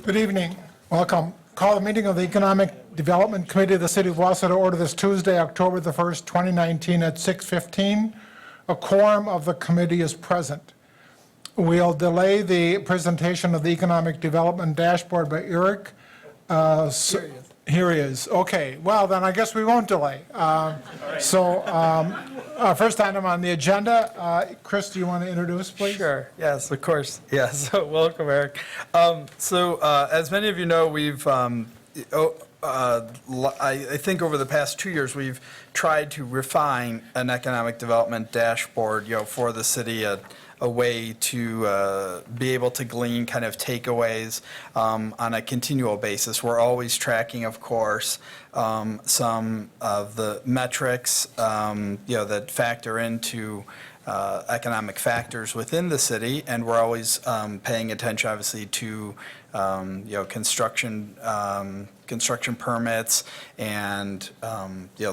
Good evening. Welcome. Call the meeting of the Economic Development Committee of the City of Wausau to order this Tuesday, October the 1st, 2019 at 6:15. A quorum of the committee is present. We'll delay the presentation of the Economic Development Dashboard by Eric. Here he is. Okay. Well, then I guess we won't delay. First item on the agenda, Chris, do you want to introduce, please? Sure. Yes, of course. Yes. Welcome, Eric. As many of you know, we've, I think over the past 2 years, we've tried to refine an economic development dashboard, for the city, a way to be able to glean kind of takeaways on a continual basis. We're always tracking, of course, some of the metrics, that factor into economic factors within the city, and we're always paying attention, obviously, to construction permits and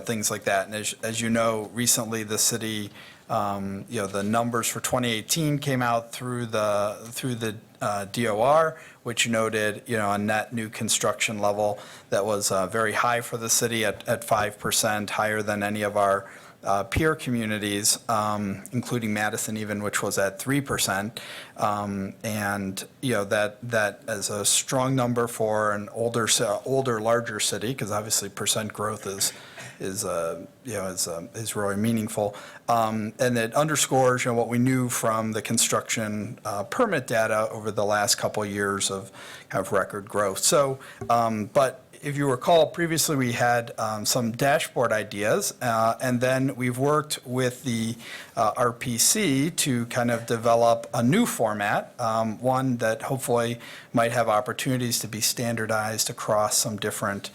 things like that. And as you know, recently the city, the numbers for 2018 came out through the DOR, which noted a net new construction level that was very high for the city at 5%, higher than any of our peer communities, including Madison even, which was at 3%. That is a strong number for an older, larger city, because obviously percent growth is really meaningful, and it underscores what we knew from the construction permit data over the last couple of years of kind of record growth. So, but if you recall, previously we had some dashboard ideas, and then we've worked with the RPC to kind of develop a new format, one that hopefully might have opportunities to be standardized across some different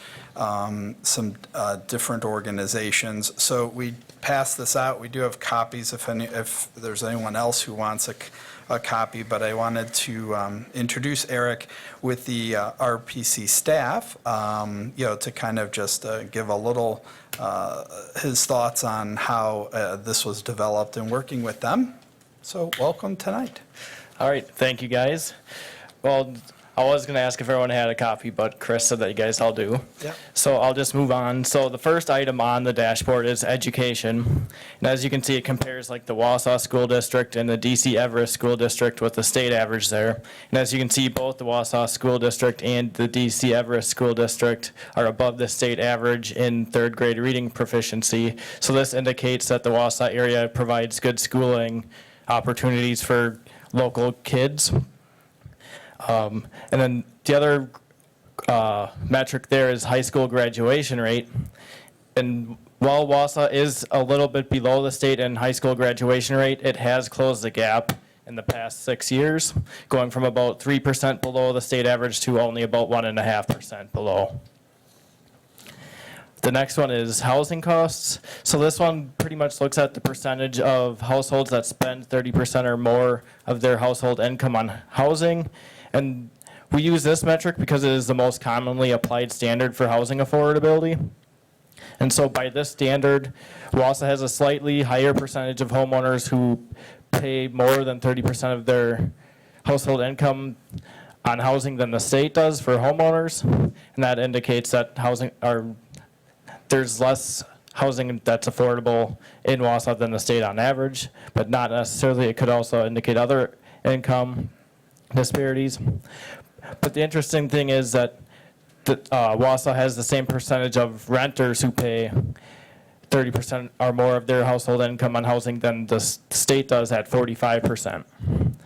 organizations. So we passed this out. We do have copies if there's anyone else who wants a copy, but I wanted to introduce Eric with the RPC staff, to kind of just give a little his thoughts on how this was developed and working with them. So welcome tonight. All right, thank you guys. Well, I was going to ask if everyone had a copy, but Chris said that you guys all do. Yeah. So I'll just move on. So the first item on the dashboard is education. And as you can see, it compares like the Wausau School District and the DC Everest School District with the state average there. And as you can see, both the Wausau School District and the DC Everest School District are above the state average in third grade reading proficiency. So this indicates that the Wausau area provides good schooling opportunities for local kids. And then the other metric there is high school graduation rate. And while Wausau is a little bit below the state in high school graduation rate, it has closed the gap in the past 6 years, going from about 3% below the state average to only about 1.5% below. The next one is housing costs. So this one pretty much looks at the percentage of households that spend 30% or more of their household income on housing. And we use this metric because it is the most commonly applied standard for housing affordability. And so by this standard, Wausau has a slightly higher percentage of homeowners who pay more than 30% of their household income on housing than the state does for homeowners. And that indicates that there's less housing that's affordable in Wausau than the state on average, but not necessarily. It could also indicate other income disparities. But the interesting thing is that Wausau has the same percentage of renters who pay 30% or more of their household income on housing than the state does at 45%. And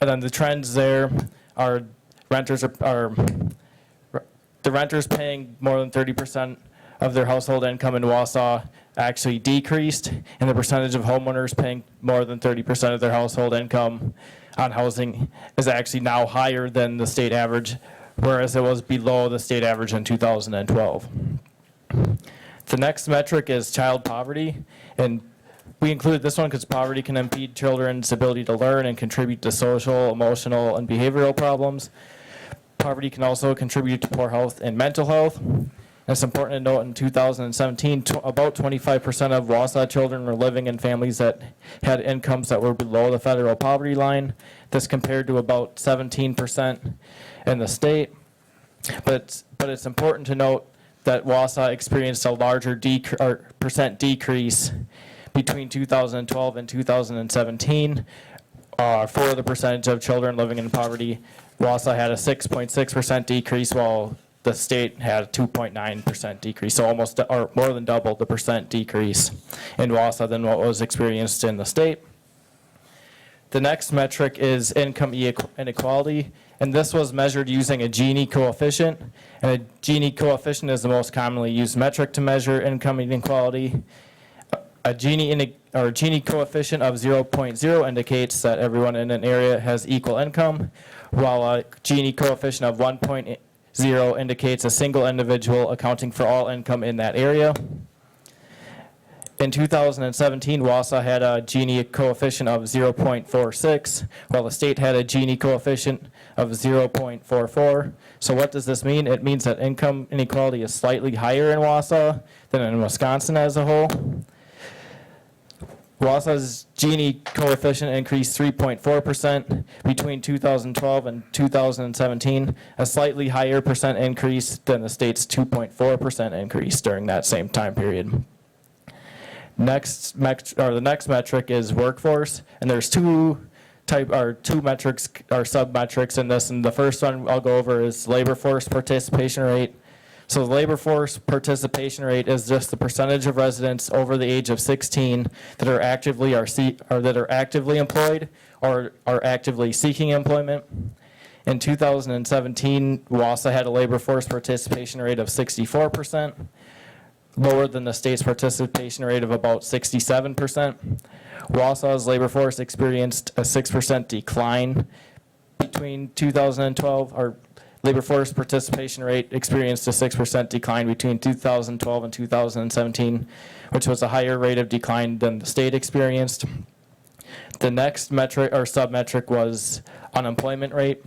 then the trends there are the renters paying more than 30% of their household income in Wausau actually decreased, and the percentage of homeowners paying more than 30% of their household income on housing is actually now higher than the state average, whereas it was below the state average in 2012. The next metric is child poverty, and we included this one because poverty can impede children's ability to learn and contribute to social, emotional, and behavioral problems. Poverty can also contribute to poor health and mental health. It's important to note in 2017, about 25% of Wausau children were living in families that had incomes that were below the federal poverty line. This compared to about 17% in the state. But it's important to note that Wausau experienced a larger percent decrease between 2012 and 2017 for the percentage of children living in poverty. Wausau had a 6.6% decrease, while the state had a 2.9% decrease, so almost or more than double the percent decrease in Wausau than what was experienced in the state. The next metric is income inequality, and this was measured using a Gini coefficient. And a Gini coefficient is the most commonly used metric to measure income inequality. A Gini coefficient of 0.0 indicates that everyone in an area has equal income, while a Gini coefficient of 1.0 indicates a single individual accounting for all income in that area. In 2017, Wausau had a Gini coefficient of 0.46, while the state had a Gini coefficient of 0.44. So what does this mean? It means that income inequality is slightly higher in Wausau than in Wisconsin as a whole. Wausau's Gini coefficient increased 3.4% between 2012 and 2017, a slightly higher percent increase than the state's 2.4% increase during that same time period. The next metric is workforce, and there's two metrics or sub-metrics in this, and the first one I'll go over is labor force participation rate. So the labor force participation rate is just the percentage of residents over the age of 16 that are actively employed or are actively seeking employment. In 2017, Wausau had a labor force participation rate of 64%, lower than the state's participation rate of about 67%. Wausau's labor force experienced a 6% decline between 2012, or labor force participation rate experienced a 6% decline between 2012 and 2017, which was a higher rate of decline than the state experienced. The next metric or sub-metric was unemployment rate.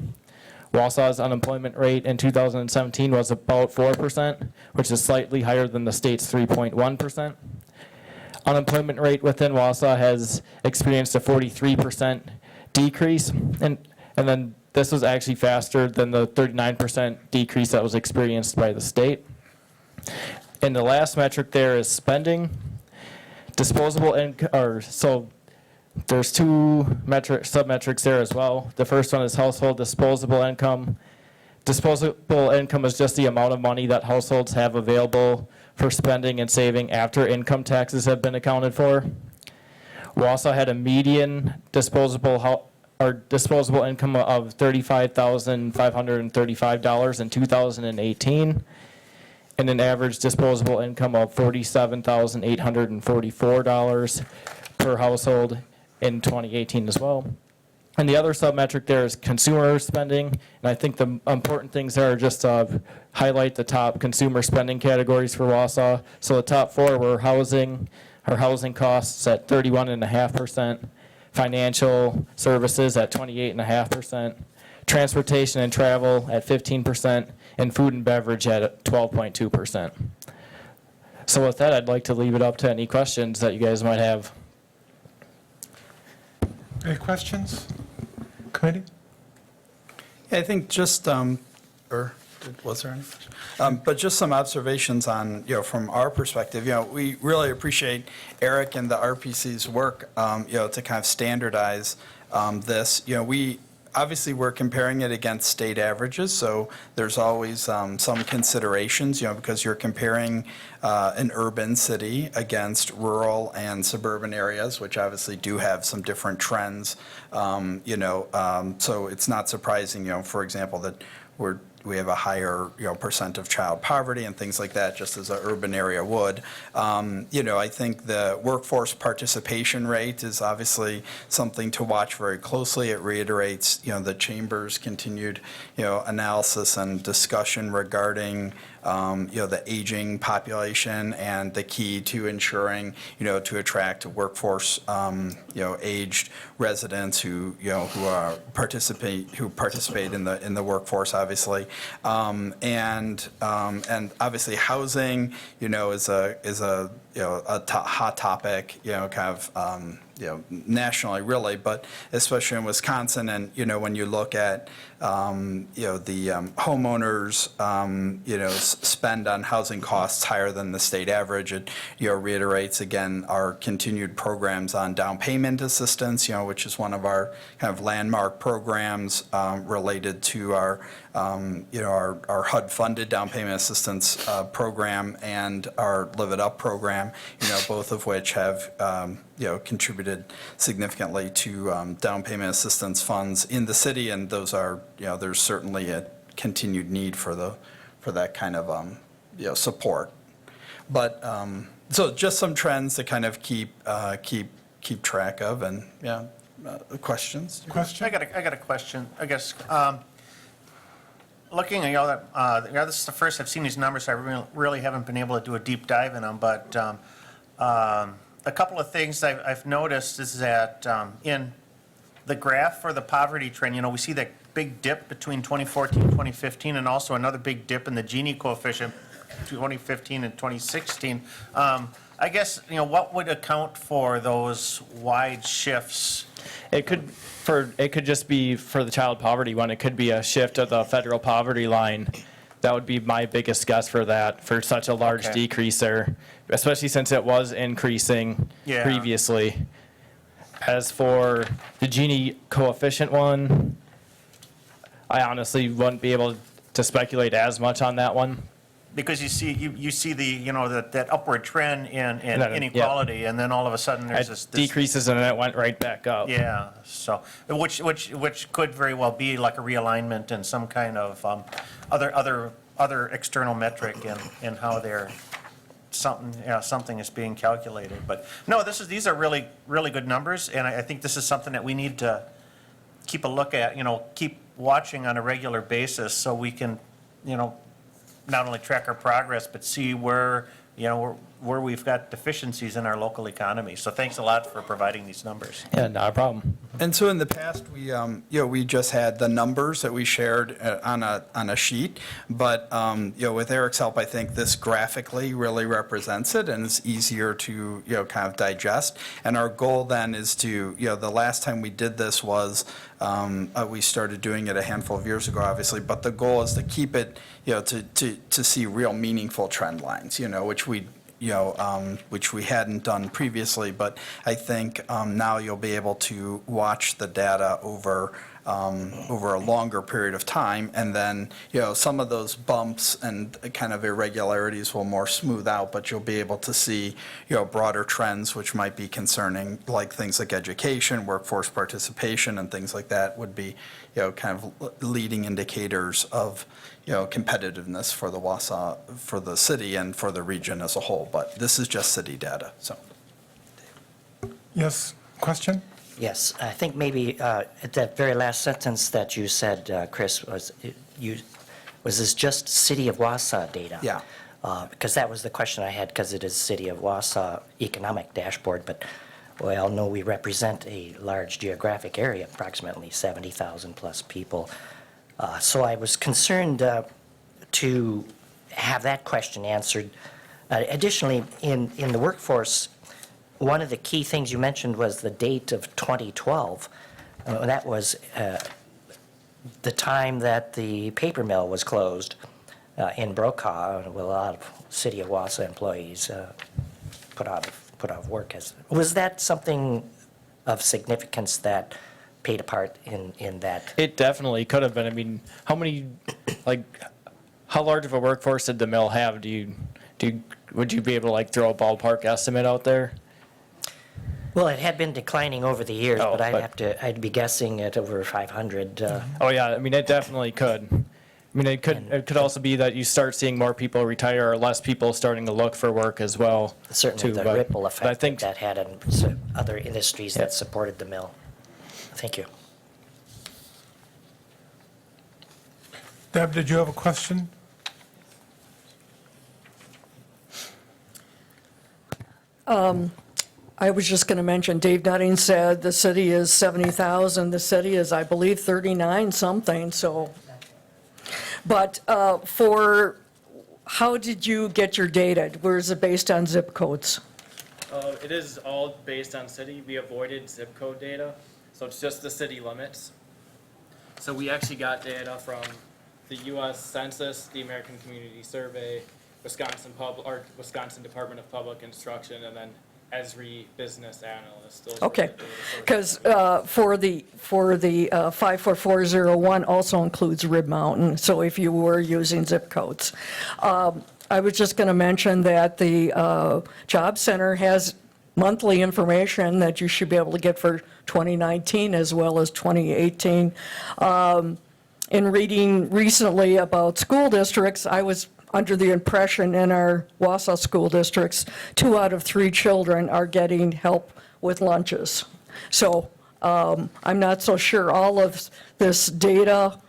Wausau's unemployment rate in 2017 was about 4%, which is slightly higher than the state's 3.1%. Unemployment rate within Wausau has experienced a 43% decrease, and then this was actually faster than the 39% decrease that was experienced by the state. And the last metric there is spending. Disposable income, so there's two sub-metrics there as well. The first one is household disposable income. Disposable income is just the amount of money that households have available for spending and saving after income taxes have been accounted for. Wausau had a median disposable income of $35,535 in 2018, and an average disposable income of $47,844 per household in 2018 as well. And the other sub-metric there is consumer spending, and I think the important things there are just to highlight the top consumer spending categories for Wausau. So the top four were housing costs at 31.5%, financial services at 28.5%, transportation and travel at 15%, and food and beverage at 12.2%. So with that, I'd like to leave it up to any questions that you guys might have. Any questions? Committee? Yeah, I think just, was there any? But just some observations on, from our perspective, we really appreciate Eric and the RPC's work, to kind of standardize this. We're comparing it against state averages, so there's always some considerations, because you're comparing an urban city against rural and suburban areas, which obviously do have some different trends. So it's not surprising, for example, that we have a higher, percent of child poverty and things like that, just as an urban area would. I think the workforce participation rate is obviously something to watch very closely. It reiterates, the Chamber's continued, analysis and discussion regarding, the aging population and the key to ensuring, to attract workforce, aged residents who participate in the workforce, obviously. And obviously housing, is a hot topic, kind of, nationally really, but especially in Wisconsin. And, when you look at, the homeowners, spend on housing costs higher than the state average, it, reiterates again our continued programs on down payment assistance, which is one of our kind of landmark programs related to our HUD-funded down payment assistance program and our Live It Up program, both of which have contributed significantly to down payment assistance funds in the city, and those are, there's certainly a continued need for that kind of support. But so just some trends to kind of keep track of, and questions. Question? I got a question, I guess. Looking at that, this is the first I've seen these numbers, so I really haven't been able to do a deep dive in them, but a couple of things I've noticed is that in the graph for the poverty trend, we see that big dip between 2014 and 2015, and also another big dip in the Gini coefficient, 2015 and 2016. I guess, what would account for those wide shifts? It could just be for the child poverty one. It could be a shift of the federal poverty line. That would be my biggest guess for that, for such a large Okay. decrease there, especially since it was increasing Yeah. previously. As for the Gini coefficient one, I honestly wouldn't be able to speculate as much on that one. Because you see the, that upward trend in Yeah. inequality, and then all of a sudden there's It this decreases and then it went right back up. Yeah, so, which could very well be like a realignment and some kind of other external metric in how something is being calculated. But no, these are really, really good numbers, and I think this is something that we need to keep a look at, keep watching on a regular basis, so we can, not only track our progress, but see where we've got deficiencies in our local economy. So thanks a lot for providing these numbers. Yeah, not a problem. And so in the past, we just had the numbers that we shared on a sheet, but with Eric's help, I think this graphically really represents it, and it's easier to kind of digest. And our goal then is to the last time we did this was we started doing it a handful of years ago, obviously, but the goal is to keep it to see real meaningful trend lines, which we hadn't done previously. But I think now you'll be able to watch the data over a longer period of time, and then some of those bumps and kind of irregularities will more smooth out, but you'll be able to see broader trends which might be concerning, like things like education, workforce participation, and things like that would be kind of leading indicators of competitiveness for the Wausau, for the city, and for the region as a whole. But this is just city data. So Yes, question? Yes, I think maybe at that very last sentence that you said, Chris, was this just City of Wausau data? Yeah. Because that was the question I had, because it is City of Wausau economic dashboard, but we all know we represent a large geographic area, approximately 70,000 plus people. So I was concerned to have that question answered. Additionally, in the workforce, one of the key things you mentioned was the date of 2012. That was the time that the paper mill was closed in Brokaw, with a lot of City of Wausau employees put out of work. Was that something of significance that played a part in that? It definitely could have been. I mean, how large of a workforce did the mill have? Would you be able to throw a ballpark estimate out there? Well, it had been declining over the years, Oh, but but- I'd be guessing at over 500. Oh yeah, I mean it definitely could. I mean it could also be that you start seeing more people retire or less people starting to look for work as well. Certainly too, the but- ripple but I effect think that had on other industries that supported the mill. Thank you. Deb, did you have a question? I was just going to mention, Dave Nutting said the city is 70,000. The city is, I believe, 39 something, so But how did you get your data? Where is it based on zip codes? It is all based on city. We avoided zip code data, so it's just the city limits. So we actually got data from the U.S. Census, the American Community Survey, Wisconsin Department of Public Instruction, and then Esri Business Analyst. Those were Okay, the data sources. because for the 54401 also includes Rib Mountain, so if you were using zip codes. I was just going to mention that the Job Center has monthly information that you should be able to get for 2019 as well as 2018. In reading recently about school districts, I was under the impression in our Wausau school districts, 2 out of 3 children are getting help with lunches. So I'm not so sure all of this data,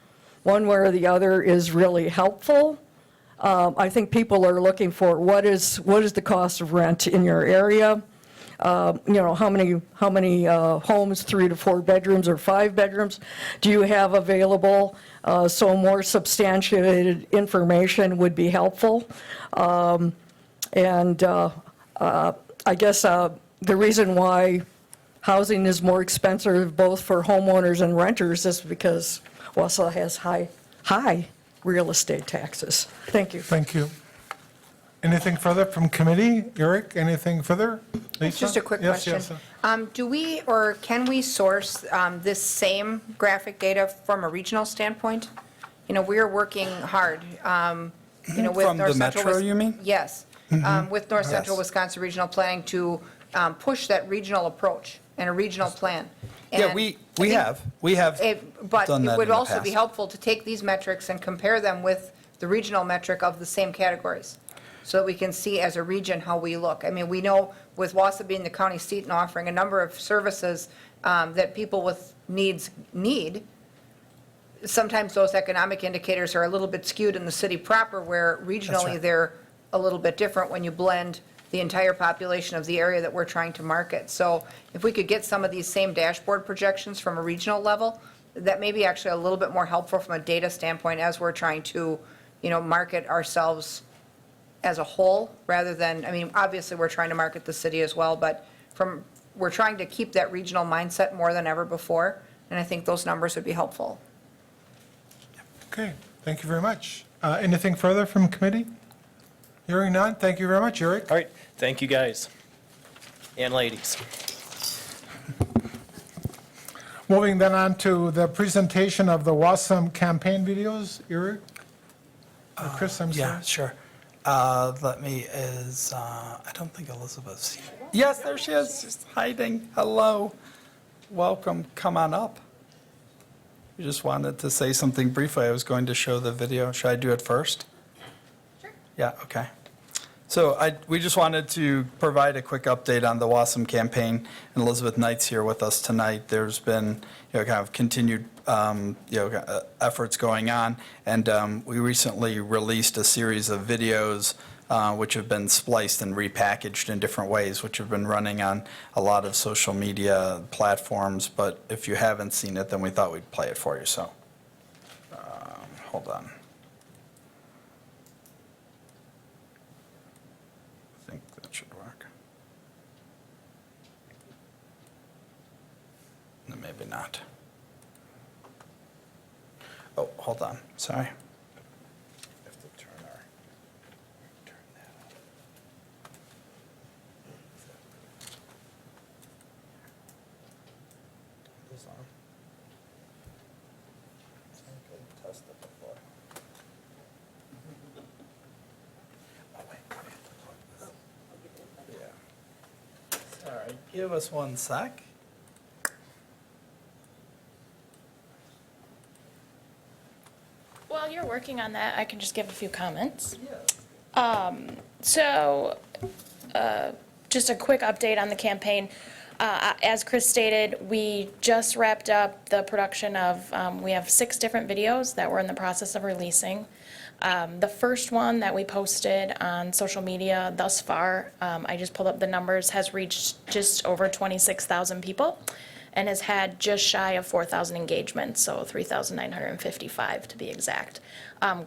one way or the other, is really helpful. I think people are looking for what is the cost of rent in your area? How many homes, 3 to 4 bedrooms or 5 bedrooms, do you have available? So more substantiated information would be helpful. I guess the reason why housing is more expensive both for homeowners and renters is because Wausau has high real estate taxes. Thank you. Thank you. Anything further from committee? Eric, anything further? Lisa? Just a quick Yes, question. yes. Do we, or can we source this same graphic data from a regional standpoint? We are working hard, with From the North Central. metro, you mean? Yes, with North Central Yes. Wisconsin Regional Planning to push that regional approach and a regional plan. Yeah, And we I think have But done that it in would the also be past. helpful to take these metrics and compare them with the regional metric of the same categories, so that we can see as a region how we look. I mean, we know with Wausau being the county seat and offering a number of services that people with needs need, sometimes those economic indicators are a little bit skewed in the city proper, where regionally right. they're a little bit different when you blend the entire population of the area that we're trying to market. So if we could get some of these same dashboard projections from a regional level, that may be actually a little bit more helpful from a data standpoint as we're trying to, market ourselves as a whole, rather than, obviously, we're trying to market the city as well, but we're trying to keep that regional mindset more than ever before, and I think those numbers would be helpful. Okay, thank you very much. Anything further from committee? Hearing none, thank you very much, Eric. All right, thank you guys and ladies. Moving then on to the presentation of the Wasum campaign videos. Eric? Or Chris, I'm sorry. Yeah, sure. I don't think Elizabeth's here. Yes, there she is, just hiding. Hello. Welcome. Come on up. We just wanted to say something briefly. I was going to show the video. Should I do it first? Sure. Yeah, okay. So we just wanted to provide a quick update on the Wasum campaign, and Elizabeth Knight's here with us tonight. There's been, kind of continued, efforts going on, and we recently released a series of videos which have been spliced and repackaged in different ways, which have been running on a lot of social media platforms. But if you haven't seen it, then we thought we'd play it for you. So, hold on. I think that should work. No, maybe not. Oh, hold on. Sorry. Have to turn that on. This on. Test it before. Oh, wait. Yeah. All right, give us one sec. While you're working on that, I can just give a few comments. Yeah. Just a quick update on the campaign. As Chris stated, we just wrapped up the production of, we have 6 different videos that we're in the process of releasing. The first one that we posted on social media thus far, I just pulled up the numbers, has reached just over 26,000 people. and has had just shy of 4,000 engagements, so 3,955 to be exact.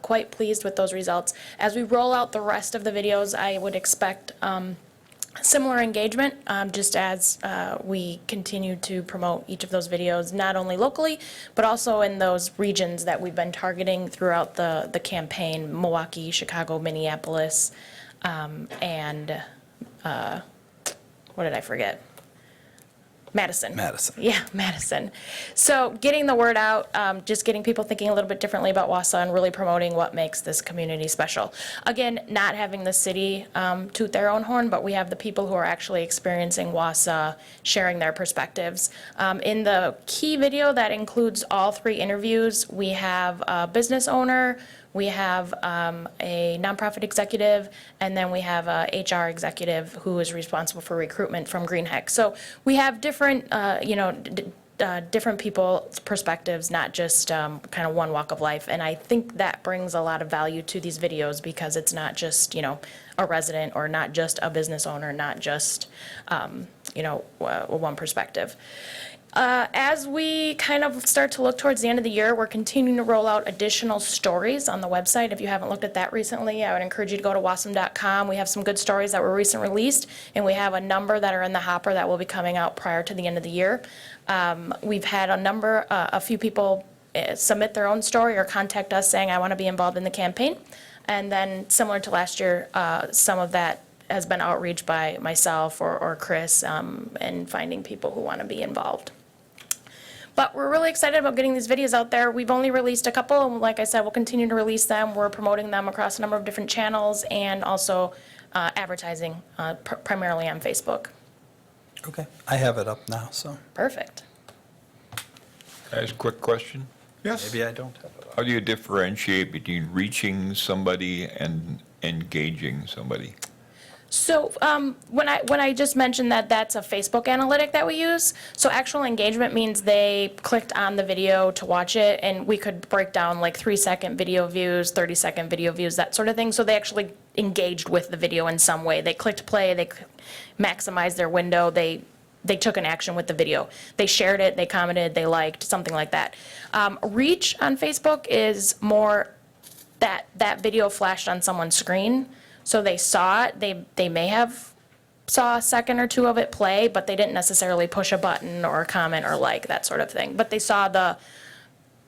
Quite pleased with those results. As we roll out the rest of the videos, I would expect similar engagement, just as we continue to promote each of those videos, not only locally, but also in those regions that we've been targeting throughout the campaign, Milwaukee, Chicago, Minneapolis, and what did I forget? Madison. Madison. Yeah, Madison. So getting the word out, just getting people thinking a little bit differently about Wausau and really promoting what makes this community special. Again, not having the city toot their own horn, but we have the people who are actually experiencing Wausau sharing their perspectives. In the key video that includes all 3 interviews, we have a business owner, we have a nonprofit executive, and then we have a HR executive who is responsible for recruitment from GreenHeck. So we have different, different people's perspectives, not just kind of one walk of life. And I think that brings a lot of value to these videos because it's not just, a resident or not just a business owner, not just, one perspective. As we kind of start to look towards the end of the year, we're continuing to roll out additional stories on the website. If you haven't looked at that recently, I would encourage you to go to wasum.com. We have some good stories that were recently released, and we have a number that are in the hopper that will be coming out prior to the end of the year. We've had a few people submit their own story or contact us saying, I want to be involved in the campaign. And then similar to last year, some of that has been outreach by myself or Chris and finding people who want to be involved. But we're really excited about getting these videos out there. We've only released a couple, and like I said, we'll continue to release them. We're promoting them across a number of different channels and also advertising, primarily on Facebook. Okay, I have it up now, so Perfect. Can I ask a quick question? Yes? maybe I don't have it up. How do you differentiate between reaching somebody and engaging somebody? So when I just mentioned that that's a Facebook analytic that we use, so actual engagement means they clicked on the video to watch it, and we could break down like 3-second video views, 30-second video views, that sort of thing. So they actually engaged with the video in some way. They clicked play, they maximized their window, they took an action with the video. They shared it, they commented, they liked, something like that. Reach on Facebook is more that video flashed on someone's screen. So they saw it, they may have saw a second or two of it play, but they didn't necessarily push a button or comment or like, that sort of thing. But they saw the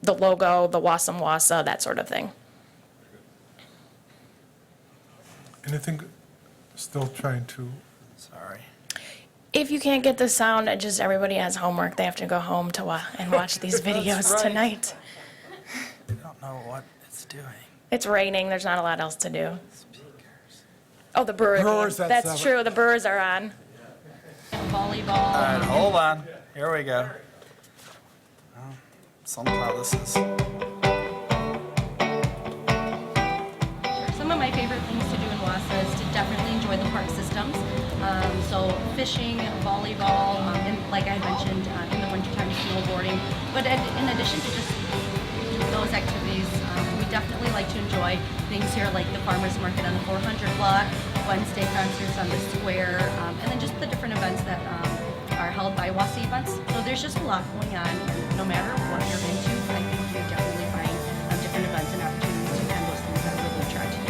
logo, the Wasum Wausau, that sort of thing. Anything, still trying to, Sorry. If you can't get the sound, just everybody has homework. They have to go home and watch these videos right. tonight. I don't know what it's doing. It's raining, there's not a lot else to do. Oh, the Brewer Brewers game. at That's 7. true, the Brewers are on. Volleyball. All right, hold on. Here we go. Well, somehow this is. Some of my favorite things to do in Wausau is to definitely enjoy the park systems. So fishing, volleyball, and like I mentioned, in the wintertime, snowboarding. But in addition to just those activities, we definitely like to enjoy things here like the farmers market on the 400 block, Wednesday concerts on the square, and then just the different events that are held by Wausau events. So there's just a lot going on. No matter what you're into, I think you definitely find different events and opportunities to attend those things that we're really trying to do.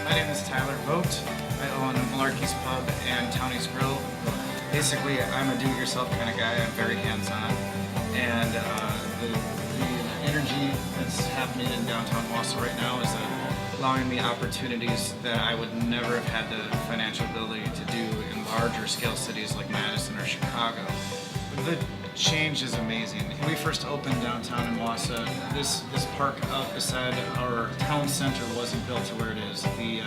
My name is Tyler Vogt. I own Malarkey's Pub and Townie's Grill. Basically, I'm a do-it-yourself kind of guy. I'm very hands-on. And the energy that's happening in downtown Wausau right now is allowing me opportunities that I would never have had the financial ability to do in larger scale cities like Madison or Chicago. The change is amazing. When we first opened downtown in Wausau, this park up beside our town center wasn't built to where it is. The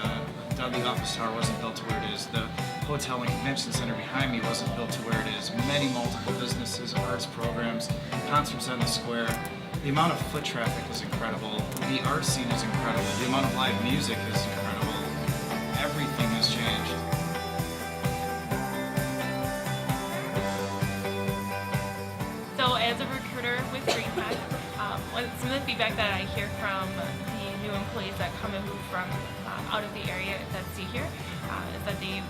office tower wasn't built to where it is. The hotel and convention center behind me wasn't built to where it is. Many multiple businesses, arts programs, concerts on the square. The amount of foot traffic is incredible. The art scene is incredible. The amount of live music is incredible. Everything has changed. So as a recruiter with Rehab, some of the feedback that I hear from the new employees that come and move from out of the area that see here is that they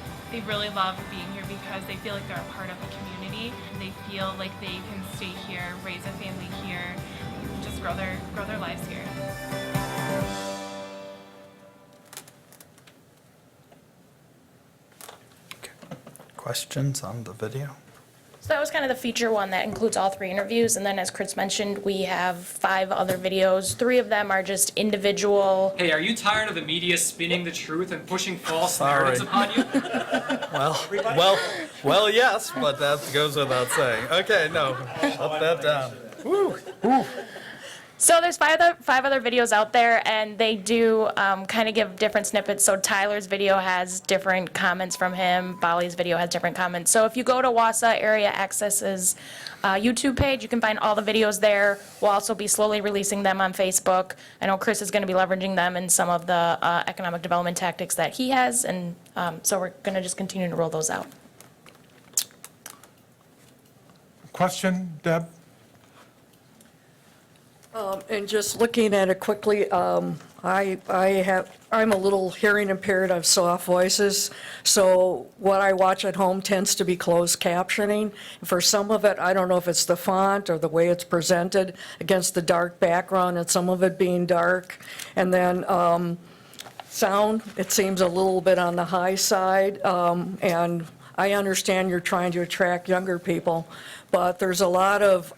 really love being here because they feel like they're a part of a community. They feel like they can stay here, raise a family here, just grow their lives here. Questions on the video? So that was kind of the feature one that includes all 3 interviews, and then as Chris mentioned, we have 5 other videos. 3 of them are just individual. Hey, are you tired of the media spinning the truth and pushing false Sorry. narratives upon you? Well, yes, but that goes without saying. Okay, no, shut that down. So there's 5 other videos out there, and they do kind of give different snippets. So Tyler's video has different comments from him. Bali's video has different comments. So if you go to Wausau Area Access's YouTube page, you can find all the videos there. We'll also be slowly releasing them on Facebook. I know Chris is going to be leveraging them in some of the economic development tactics that he has, and so we're going to just continue to roll those out. Question, Deb? And just looking at it quickly, I'm a little hearing impaired, I have soft voices, so what I watch at home tends to be closed captioning. For some of it, I don't know if it's the font or the way it's presented against the dark background, and some of it being dark. And then sound, it seems a little bit on the high side, and I understand you're trying to attract younger people, but there's a lot of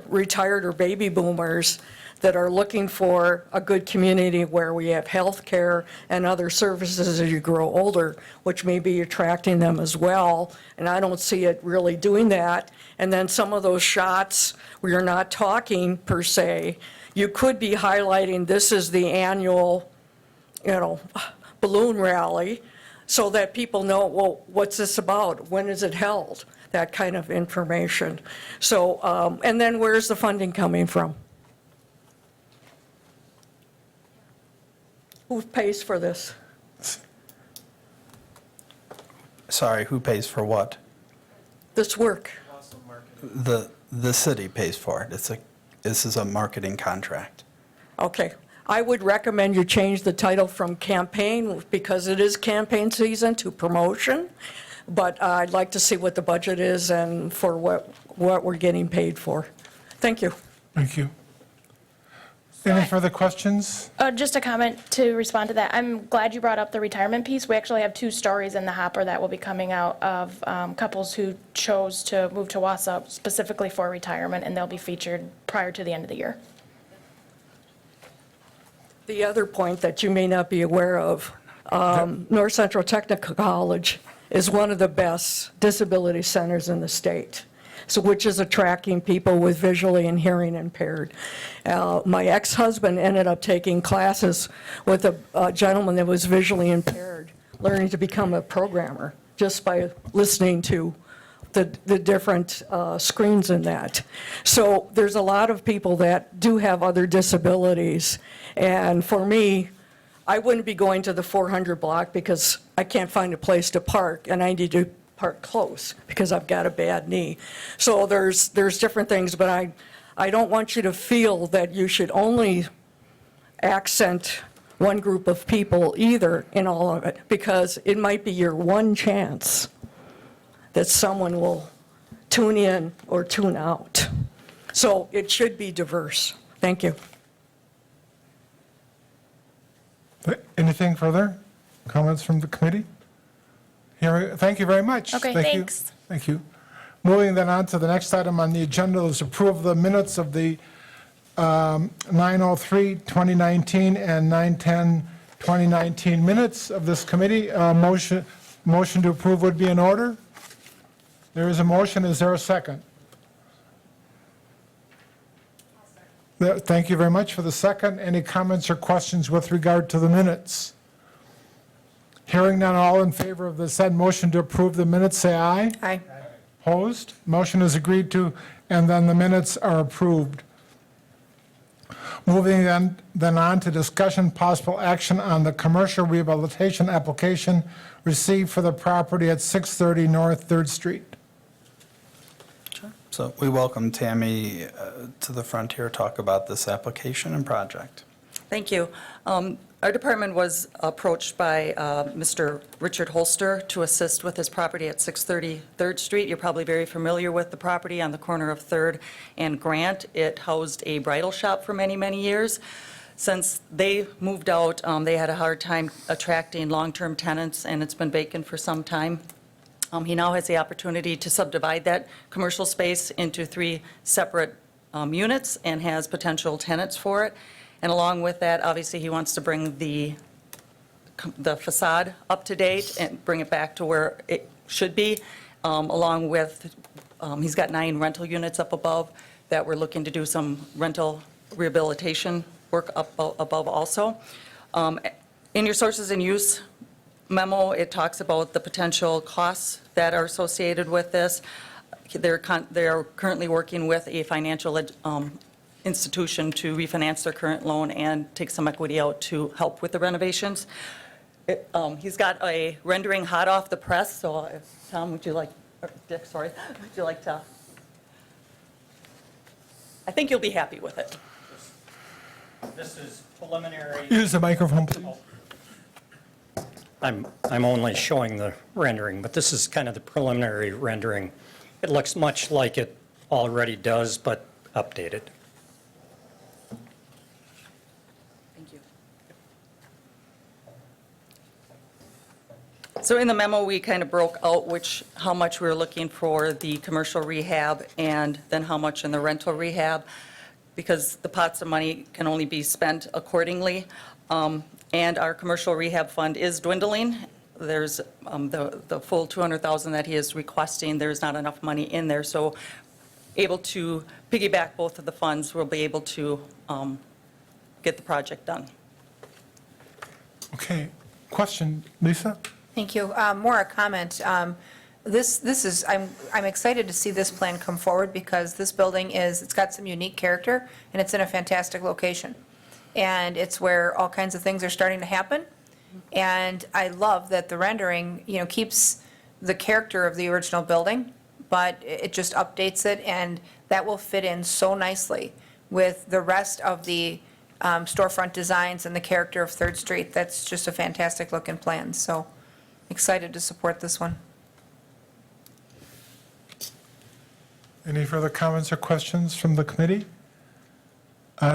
retired or baby boomers that are looking for a good community where we have health care and other services as you grow older, which may be attracting them as well. And I don't see it really doing that. And then some of those shots where you're not talking per se, you could be highlighting this is the annual, balloon rally, so that people know, well, what's this about? When is it held? That kind of information. So, and then where's the funding coming from? Who pays for this? Sorry, who pays for what? This work? The city pays for it. This is a marketing contract. Okay. I would recommend you change the title from campaign, because it is campaign season, to promotion. But I'd like to see what the budget is and for what we're getting paid for. Thank you. Thank you. Any further questions? Just a comment to respond to that. I'm glad you brought up the retirement piece. We actually have 2 stories in the hopper that will be coming out of couples who chose to move to Wausau specifically for retirement, and they'll be featured prior to the end of the year. The other point that you may not be aware of, North Central Technical College is one of the best disability centers in the state, so which is attracting people with visually and hearing impaired. My ex-husband ended up taking classes with a gentleman that was visually impaired, learning to become a programmer just by listening to the different screens in that. So there's a lot of people that do have other disabilities, and for me, I wouldn't be going to the 400 block because I can't find a place to park, and I need to park close because I've got a bad knee. So there's different things, but I don't want you to feel that you should only accent one group of people either in all of it, because it might be your one chance that someone will tune in or tune out. So it should be diverse. Thank you. Anything further? Comments from the committee? Thank you very much. Okay, Thank you. thanks. Thank you. Moving then on to the next item on the agenda is approve the minutes of the 9/03/2019 and 9/10/2019 minutes of this committee. Motion to approve would be in order. There is a motion. Is there a second? Thank you very much for the second. Any comments or questions with regard to the minutes? Hearing none, all in favor of the said motion to approve the minutes, say aye. Aye. Opposed? Motion is agreed to, and then the minutes are approved. Moving then on to discussion possible action on the commercial rehabilitation application received for the property at 630 North 3rd Street. So we welcome Tammy to the front here, talk about this application and project. Thank you. Our department was approached by Mr. Richard Holster to assist with his property at 630 3rd Street. You're probably very familiar with the property on the corner of 3rd and Grant. It housed a bridal shop for many, many years. Since they moved out, they had a hard time attracting long-term tenants, and it's been vacant for some time. He now has the opportunity to subdivide that commercial space into 3 separate units and has potential tenants for it. And along with that, obviously, he wants to bring the facade up to date and bring it back to where it should be, along with, he's got 9 rental units up above that we're looking to do some rental rehabilitation work up above also. In your sources and use memo, it talks about the potential costs that are associated with this. They're currently working with a financial institution to refinance their current loan and take some equity out to help with the renovations. He's got a rendering hot off the press, so Tom, would you like, or Dick, sorry, would you like to? I think you'll be happy with it. This is preliminary. Use the microphone, please. I'm only showing the rendering, but this is kind of the preliminary rendering. It looks much like it already does, but updated. Thank you. So in the memo, we kind of broke out how much we were looking for the commercial rehab and then how much in the rental rehab, because the pots of money can only be spent accordingly. And our commercial rehab fund is dwindling. There's the full $200,000 that he is requesting, there's not enough money in there. So able to piggyback both of the funds, we'll be able to get the project done. Okay, question, Lisa? Thank you. More a comment. This is, I'm excited to see this plan come forward because this building it's got some unique character and it's in a fantastic location. And it's where all kinds of things are starting to happen. And I love that the rendering, keeps the character of the original building, but it just updates it, and that will fit in so nicely with the rest of the storefront designs and the character of 3rd Street. That's just a fantastic looking plan, so excited to support this one. Any further comments or questions from the committee?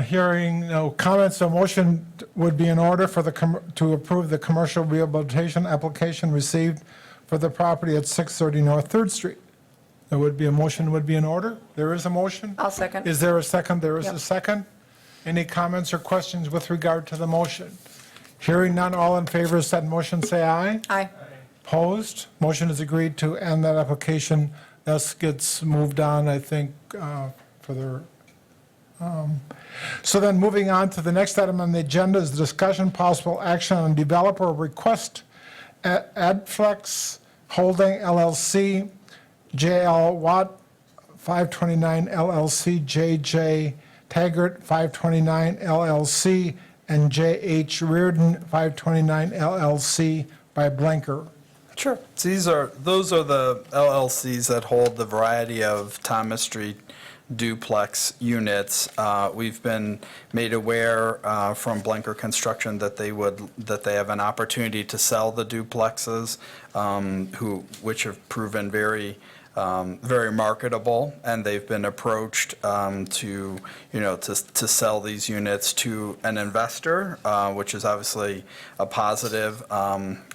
Hearing no comments, a motion would be in order for to approve the commercial rehabilitation application received for the property at 630 North 3rd Street. There would be a motion would be in order. There is a motion? I'll second. Is there a second? There is Yep. a second. Any comments or questions with regard to the motion? Hearing none, all in favor of said motion, say aye. Aye. Opposed? Motion is agreed to, and that application thus gets moved on, I think, for the... So then, moving on to the next item on the agenda is the discussion possible action on developer request Adflex Holding LLC, JL Watt 529 LLC, JJ Taggart 529 LLC, and JH Reardon 529 LLC by Blanker. Sure. Those are the LLCs that hold the variety of Thomas Street duplex units. We've been made aware from Blanker Construction that they have an opportunity to sell the duplexes, which have proven very marketable, and they've been approached to sell these units to an investor, which is obviously a positive,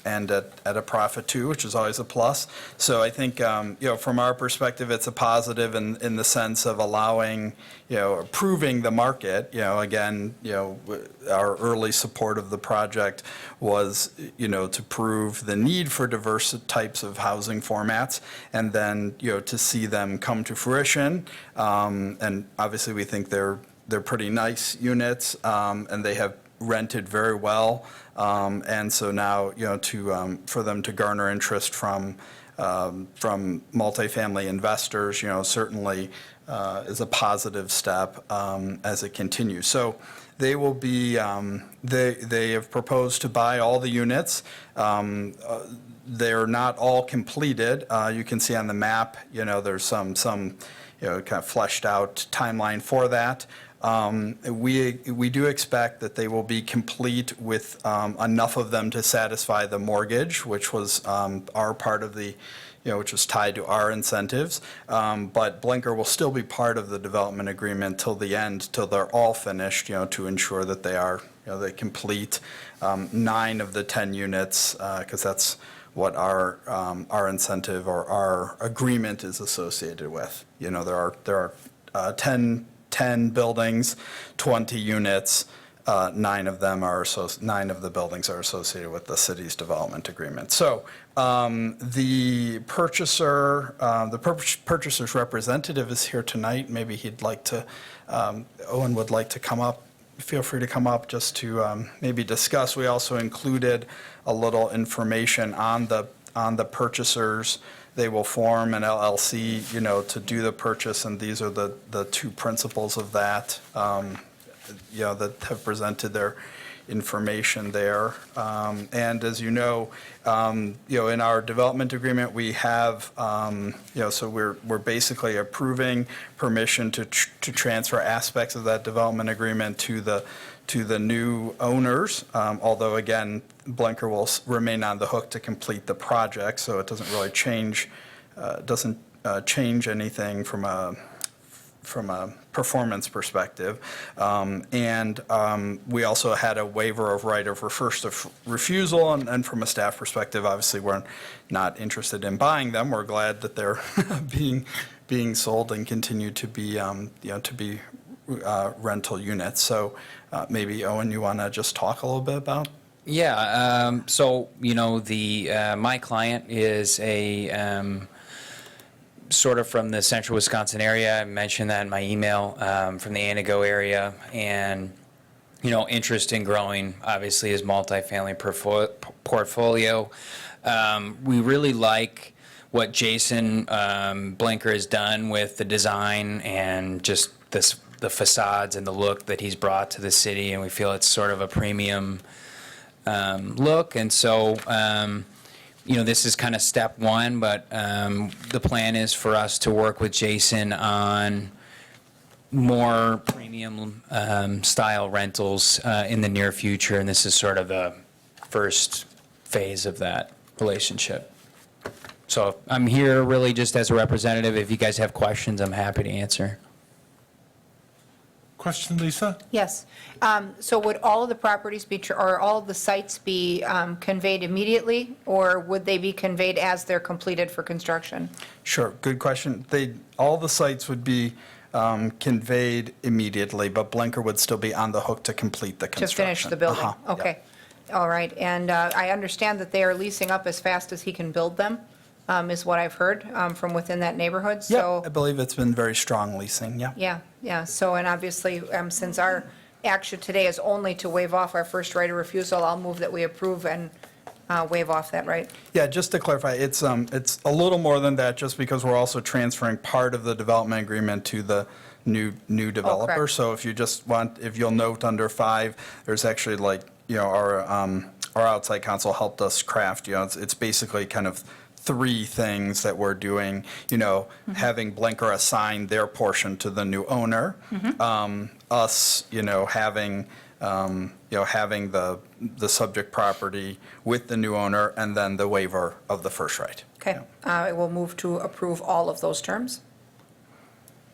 and at a profit too, which is always a plus. So I think from our perspective, it's a positive in the sense of allowing, approving the market. Again, our early support of the project was, to prove the need for diverse types of housing formats, and then to see them come to fruition. And obviously, we think they're pretty nice units, and they have rented very well. And so now, for them to garner interest from multifamily investors, certainly is a positive step as it continues. So they will be, they have proposed to buy all the units. they're not all completed. You can see on the map, there's some kind of fleshed out timeline for that. We do expect that they will be complete with enough of them to satisfy the mortgage, which was our part of the, which was tied to our incentives. But Blinker will still be part of the development agreement till the end, till they're all finished, to ensure that they are, they complete 9 of the 10 units, because that's what our incentive or our agreement is associated with. There are 10 buildings, 20 units. 9 of the buildings are associated with the city's development agreement. So the purchaser's representative is here tonight. Maybe he'd like to, Owen would like to come up. Feel free to come up just to maybe discuss. We also included a little information on the purchasers. They will form an LLC, to do the purchase, and these are the 2 principles of that, that have presented their information there. And as in our development agreement, we have, so we're basically approving permission to transfer aspects of that development agreement to the new owners, although again, Blinker will remain on the hook to complete the project, so it doesn't really change, change anything from a performance perspective. And we also had a waiver of right of first refusal, and from a staff perspective, obviously, we're not interested in buying them. We're glad that they're being sold and continue to be, rental units. So maybe, Owen, you want to just talk a little bit about? Yeah, so, my client is a sort of from the central Wisconsin area. I mentioned that in my email, from the Anago area, and, interest in growing, obviously, his multifamily portfolio. We really like what Jason Blinker has done with the design and just the facades and the look that he's brought to the city, and we feel it's sort of a premium look. And so, this is kind of step 1, but the plan is for us to work with Jason on more premium style rentals in the near future, and this is sort of the first phase of that relationship. So I'm here really just as a representative. If you guys have questions, I'm happy to answer. Question, Lisa? Yes. So would all of the properties or all of the sites be conveyed immediately, or would they be conveyed as they're completed for construction? Sure, good question. All the sites would be conveyed immediately, but Blinker would still be on the hook to complete the construction. To finish the building? Uh-huh, Okay. All right. And I understand that they are leasing up as fast as he can build them, is what I've heard from within that neighborhood. Yeah, So I believe it's been very strong leasing, yeah. Yeah. So, and obviously, since our action today is only to waive off our first right of refusal, I'll move that we approve and waive off that right. Yeah, just to clarify, it's a little more than that, just because we're also transferring part of the development agreement to the new developer. correct. So if you'll note under 5, there's actually our outside counsel helped us craft, it's basically kind of 3 things that we're doing, having Blinker assign their portion to the new owner, us, having the subject property with the new owner, and then the waiver of the first right. Okay. I will move to approve all of those terms.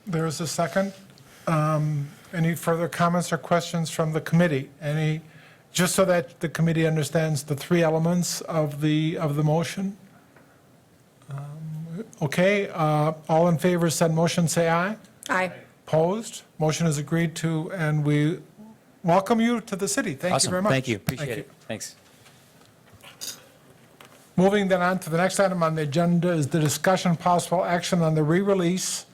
There is a second. Any further comments or questions from the committee? Just so that the committee understands the 3 elements of the motion? Okay, all in favor of said motion, say aye. Aye. Opposed? Motion is agreed to, and we welcome you to the city. Thank you Awesome. very much. Thank you. Appreciate it. Thanks. Moving then on to the next item on the agenda is the discussion possible action on the re-release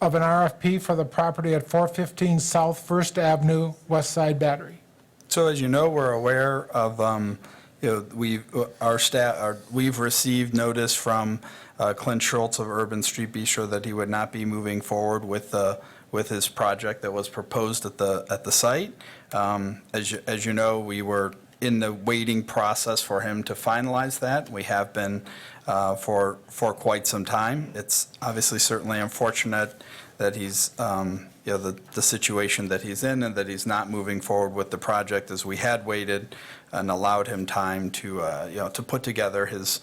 of an RFP for the property at 415 South First Avenue, West Side Battery. So as you know, we're aware of, we've received notice from Clint Schultz of Urban Street Bistro that he would not be moving forward with his project that was proposed at the site. As you know, we were in the waiting process for him to finalize that. We have been for quite some time. It's obviously certainly unfortunate that he's, the situation that he's in and that he's not moving forward with the project as we had waited and allowed him time to, to put together his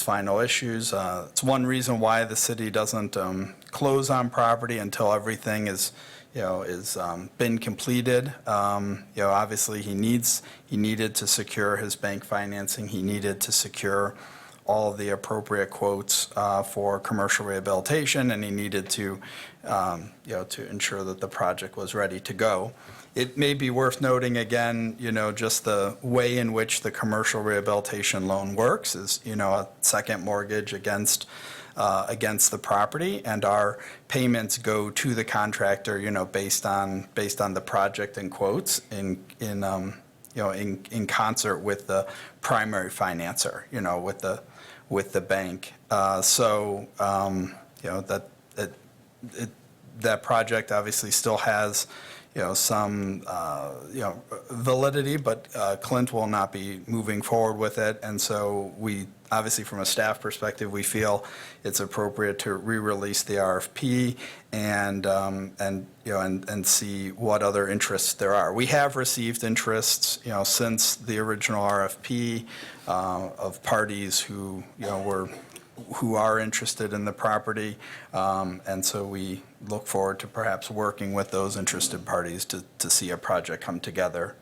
final issues. It's one reason why the city doesn't close on property until everything is been completed. Obviously he needed to secure his bank financing. He needed to secure all of the appropriate quotes for commercial rehabilitation, and he needed to, to ensure that the project was ready to go. It may be worth noting again, just the way in which the commercial rehabilitation loan works is, a second mortgage against the property, and our payments go to the contractor, based on the project and quotes in concert with the primary financer, with the bank. That project obviously still has some validity, but Clint will not be moving forward with it, and so we obviously from a staff perspective we feel it's appropriate to re-release the RFP and see what other interests there are. We have received interests since the original RFP of parties who who are interested in the property, and so we look forward to perhaps working with those interested parties to see a project come together.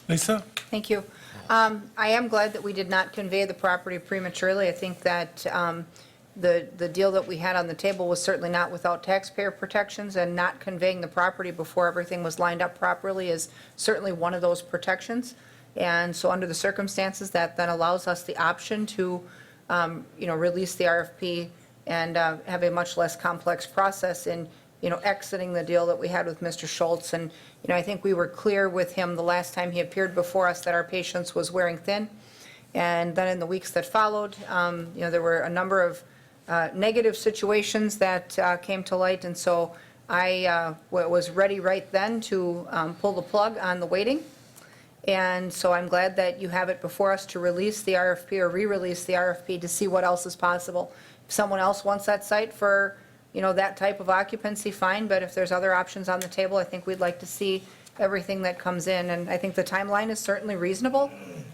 Lisa? Thank you. I am glad that we did not convey the property prematurely. I think that the deal that we had on the table was certainly not without taxpayer protections, and not conveying the property before everything was lined up properly is certainly one of those protections. And so under the circumstances, that then allows us the option to release the RFP and have a much less complex process in, exiting the deal that we had with Mr. Schultz. And, I think we were clear with him the last time he appeared before us that our patience was wearing thin. And then in the weeks that followed, there were a number of negative situations that came to light. And so I was ready right then to pull the plug on the waiting. And so I'm glad that you have it before us to release the RFP or re-release the RFP to see what else is possible. If someone else wants that site for, that type of occupancy, fine, but if there's other options on the table, I think we'd like to see everything that comes in. And I think the timeline is certainly reasonable.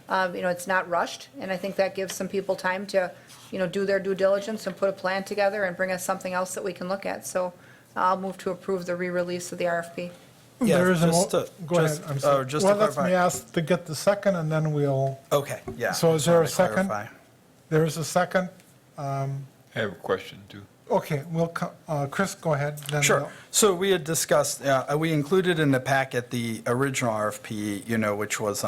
It's not rushed, and I think that gives some people time to, do their due diligence and put a plan together and bring us something else that we can look at. So I'll move to approve the re-release of the RFP. Yeah, There is a just to- go ahead. just- I'm sorry. just to Well, let clarify. me ask to get the second, and then we'll, Okay, yeah. so is just there a wanted to second? clarify. There is a second? I have a question too. Okay, Chris, go ahead. then Sure. we'll- So we had discussed, we included in the packet the original RFP, which was,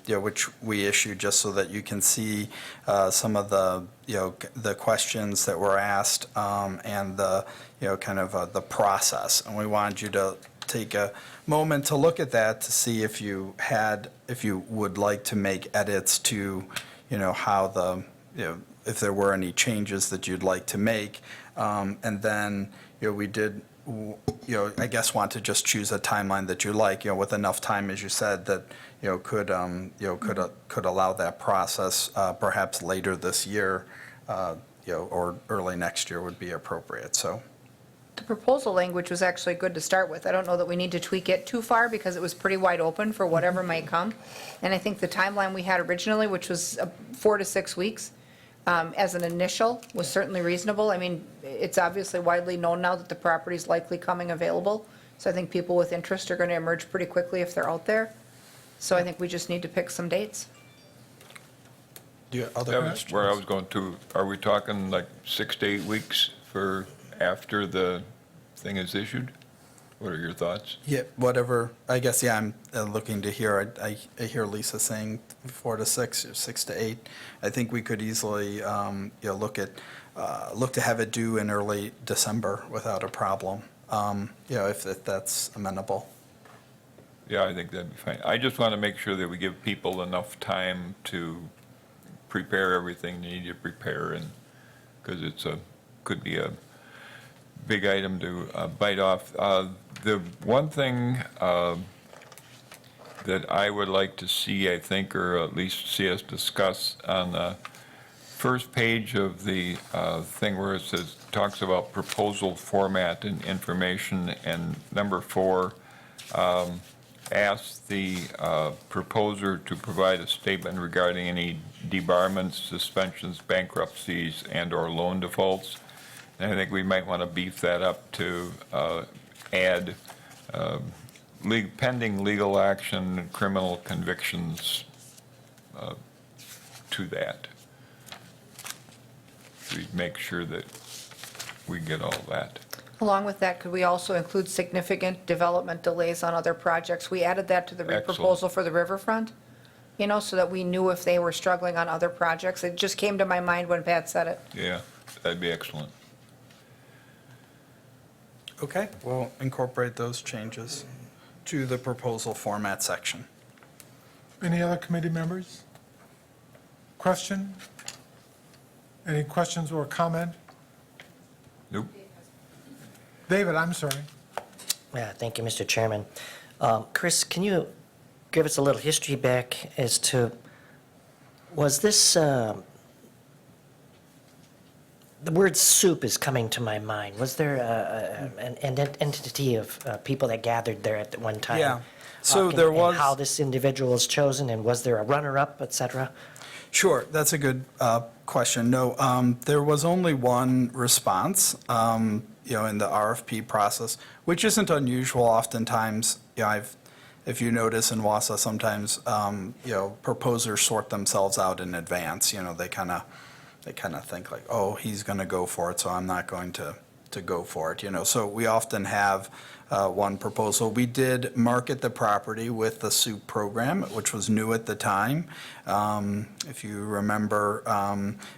which we issued just so that you can see some of the, the questions that were asked and the, kind of the process. And we wanted you to take a moment to look at that to see if you would like to make edits to, how the, if there were any changes that you'd like to make. And then, we did, I guess want to just choose a timeline that you like, with enough time, as you said, that, could allow that process, perhaps later this year, or early next year would be appropriate, so. The proposal language was actually good to start with. I don't know that we need to tweak it too far because it was pretty wide open for whatever might come. And I think the timeline we had originally, which was 4 to 6 weeks, as an initial, was certainly reasonable. I mean, it's obviously widely known now that the property is likely coming available. So I think people with interest are going to emerge pretty quickly if they're out there. So I think we just need to pick some dates. Do you have other That was questions? where I was going to. Are we talking like 6 to 8 weeks for after the thing is issued? What are your thoughts? Yeah, whatever, I guess, yeah, I'm looking to hear, I hear Lisa saying 4 to 6, or 6 to 8. I think we could easily, look to have it due in early December without a problem, if that's amenable. Yeah, I think that'd be fine. I just want to make sure that we give people enough time to prepare everything they need to prepare, and, because could be a big item to bite off. The one thing that that I would like to see, I think, or at least see us discuss on the first page of the thing where it says, talks about proposal format and information, and number 4, ask the proposer to provide a statement regarding any debarments, suspensions, bankruptcies, and/or loan defaults. And I think we might want to beef that up to add pending legal action, criminal convictions to that. We make sure that we get all that. Along with that, could we also include significant development delays on other projects? We added that to the proposal for the riverfront, you know, so that we knew if they were struggling on other projects. It just came to my mind when Pat said it. Yeah, that'd be excellent. Okay, we'll incorporate those changes to the proposal format section. Any other committee members? Question? Any questions or comment? Nope. David, I'm sorry. Yeah, thank you, Mr. Chairman. Chris, can you give us a little history back as to, was this, the word soup is coming to my mind. Was there an entity of people that gathered there at one time? Yeah. So And- there and was. how this individual was chosen, and was there a runner-up, et cetera? Sure, that's a good question. No, there was only one response, in the RFP process, which isn't unusual. Oftentimes, if you notice in Wausau, sometimes, proposers sort themselves out in advance. They kind of think like, oh, he's going to go for it, so I'm not going to go for it. So we often have one proposal. We did market the property with the SOUP program, which was new at the time. If you remember,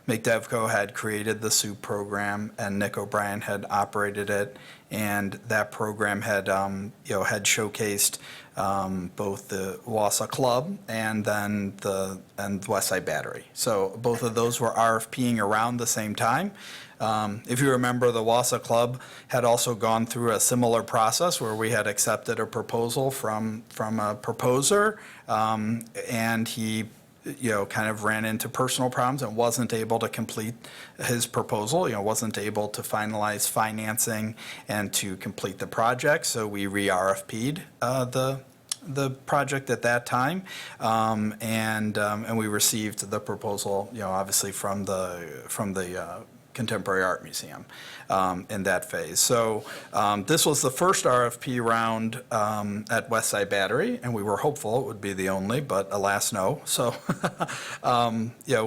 McDevco had created the SOUP program, and Nick O'Brien had operated it, and that program had had showcased both the Wausau Club and then the Westside Battery. So both of those were RFPing around the same time. If you remember, the Wausau Club had also gone through a similar process where we had accepted a proposal from a proposer, and he kind of ran into personal problems and wasn't able to complete his proposal, wasn't able to finalize financing and to complete the project. So we re-RFP'd the project at that time, and we received the proposal, obviously from the Contemporary Art Museum in that phase. So this was the first RFP round at Westside Battery, and we were hopeful it would be the only, but alas, no. So we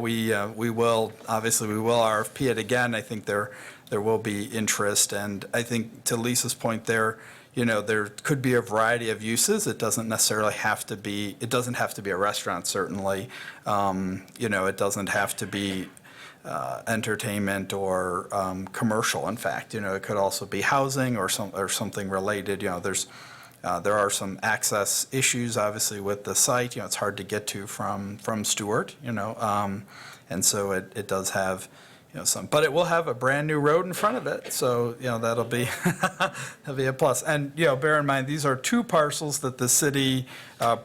will RFP it again. I think there will be interest, and I think to Lisa's point there, there could be a variety of uses. It doesn't necessarily have to be. It doesn't have to be a restaurant, certainly. It doesn't have to be entertainment or commercial. In fact, it could also be housing or something related. There are some access issues, obviously, with the site. It's hard to get to from Stewart. And so it does have some, but it will have a brand new road in front of it. So that'll be that'll be a plus. And bear in mind, these are two parcels that the city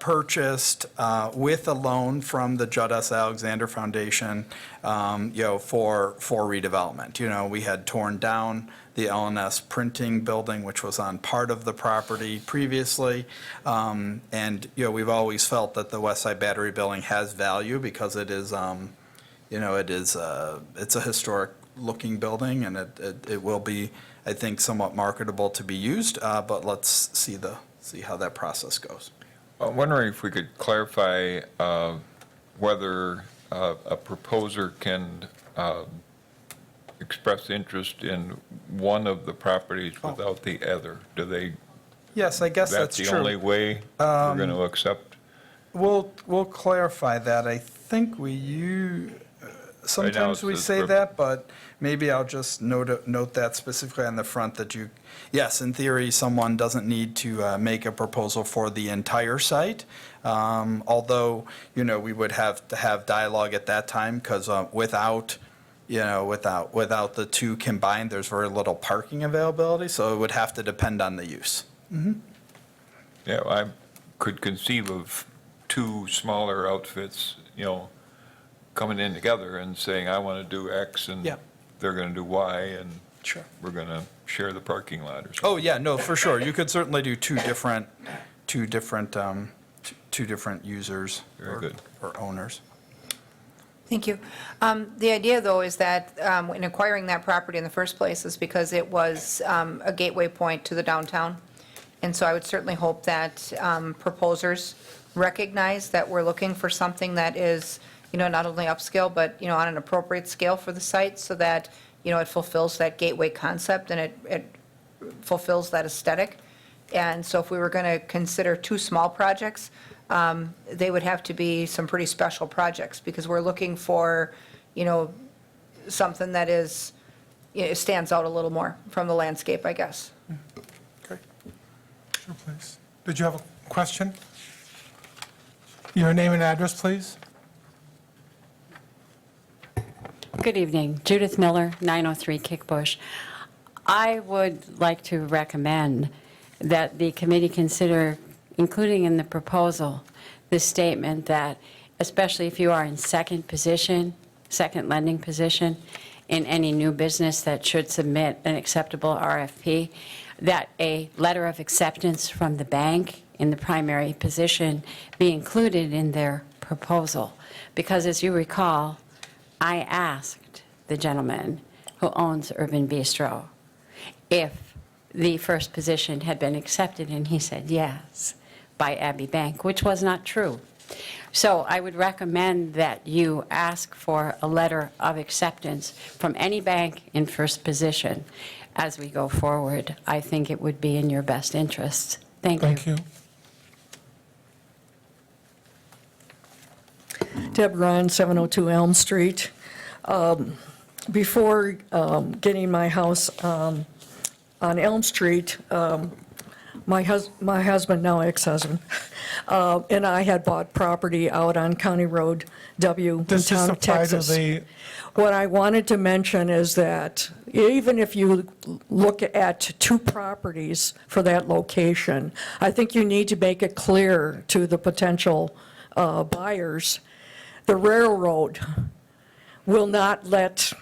purchased with a loan from the Judd S. Alexander Foundation, for redevelopment. We had torn down the LNS printing building, which was on part of the property previously, and we've always felt that the Westside Battery building has value because it is. It's a historic looking building, and it will be, I think, somewhat marketable to be used, but let's see how that process goes. I'm wondering if we could clarify whether a proposer can express interest in one of the properties without the other. Do they? Yes, I guess that's the true. only way we're going to accept? We'll clarify that. I think sometimes we say that, but maybe I'll just note that specifically on the front that yes, in theory, someone doesn't need to make a proposal for the entire site. Although, we would have to have dialogue at that time because without the two combined, there's very little parking availability. So it would have to depend on the use. Mm-hmm. Yeah, I could conceive of two smaller outfits, you know, coming in together and saying, I want to do X, and Yeah. they're going to do Y, and Sure. we're going to share the parking lot or something. Oh, yeah, no, for sure. You could certainly do two different users. Very good. Or owners. Thank you. The idea, though, is that in acquiring that property in the first place is because it was a gateway point to the downtown. And so I would certainly hope that proposers recognize that we're looking for something that is, not only upscale, but, on an appropriate scale for the site, so that, it fulfills that gateway concept and it fulfills that aesthetic. And so if we were going to consider two small projects, they would have to be some pretty special projects, because we're looking for, something that is, stands out a little more from the landscape, I guess. Okay. Sure, please. Did you have a question? Your name and address, please? Good evening. Judith Miller, 903 Kickbush. I would like to recommend that the committee consider including in the proposal the statement that, especially if you are in second lending position in any new business that should submit an acceptable RFP, that a letter of acceptance from the bank in the primary position be included in their proposal. Because as you recall, I asked the gentleman who owns Urban Bistro if the first position had been accepted, and he said yes, by Abbey Bank, which was not true. So I would recommend that you ask for a letter of acceptance from any bank in first position as we go forward. I think it would be in your best interest. Thank you. Thank you. Deb Ryan, 702 Elm Street. Before getting my house on Elm Street, my husband, now ex-husband, and I had bought property out on County Road W in Does this town of apply to Texas. the, What I wanted to mention is that even if you look at two properties for that location, I think you need to make it clear to the potential buyers, the railroad will not let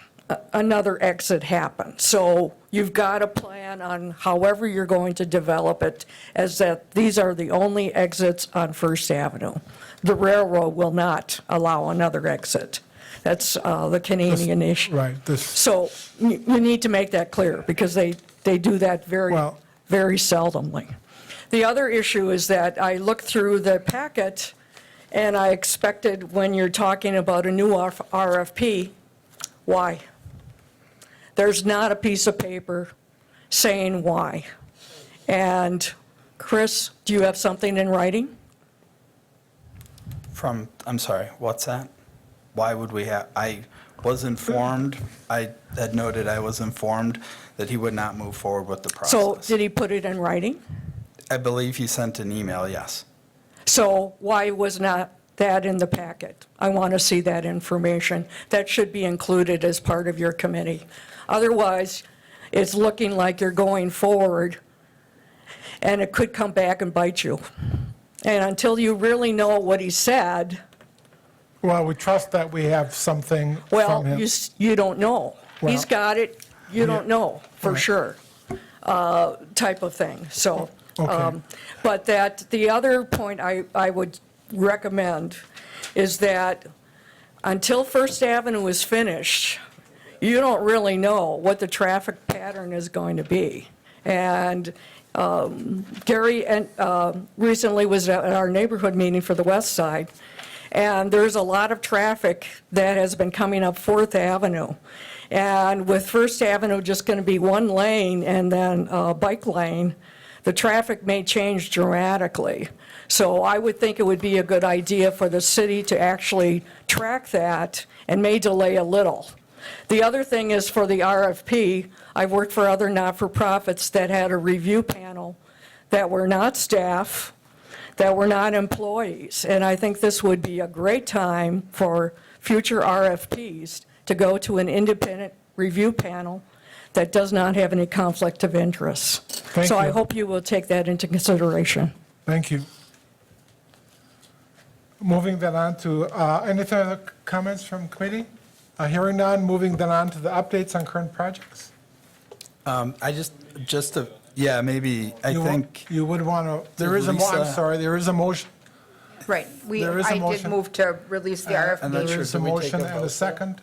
another exit happen. So you've got to plan on however you're going to develop it, as that these are the only exits on First Avenue. The railroad will not allow another exit. That's the Canadian issue. right, this, So you need to make that clear, because they do that very, Well- very seldomly. The other issue is that I looked through the packet, and I expected, when you're talking about a new RFP, why? There's not a piece of paper saying why. And Chris, do you have something in writing? I'm sorry, what's that? Why would we have, I was informed, I had noted I was informed that he would not move forward with the So process. did he put it in writing? I believe he sent an email, yes. So why was not that in the packet? I want to see that information. That should be included as part of your committee. Otherwise, it's looking like you're going forward, and it could come back and bite you. And until you really know what he said, well, we trust that we have something well, from him. you don't know. He's Well, got it, you don't know for Right. sure, type of thing. So, Okay. but the other point I would recommend is that until First Avenue is finished, you don't really know what the traffic pattern is going to be. And Gary recently was at our neighborhood meeting for the West Side, and there's a lot of traffic that has been coming up Fourth Avenue. And with First Avenue just going to be one lane and then a bike lane, the traffic may change dramatically. So I would think it would be a good idea for the city to actually track that, and may delay a little. The other thing is, for the RFP, I've worked for other not-for-profits that had a review panel that were not staff, that were not employees. And I think this would be a great time for future RFPs to go to an independent review panel that does not have any conflict of interest. Thank So I you. hope you will take that into consideration. Thank you. Moving then on to, any other comments from committee? Hearing none, moving then on to the updates on current projects. Yeah, maybe, I You wa- think. You would want to, there is a, I'm Lisa- sorry, there is a motion. Right, There is a I did motion. move to release the I'm not RFP. sure. There is a Did we take motion a and a vote? second.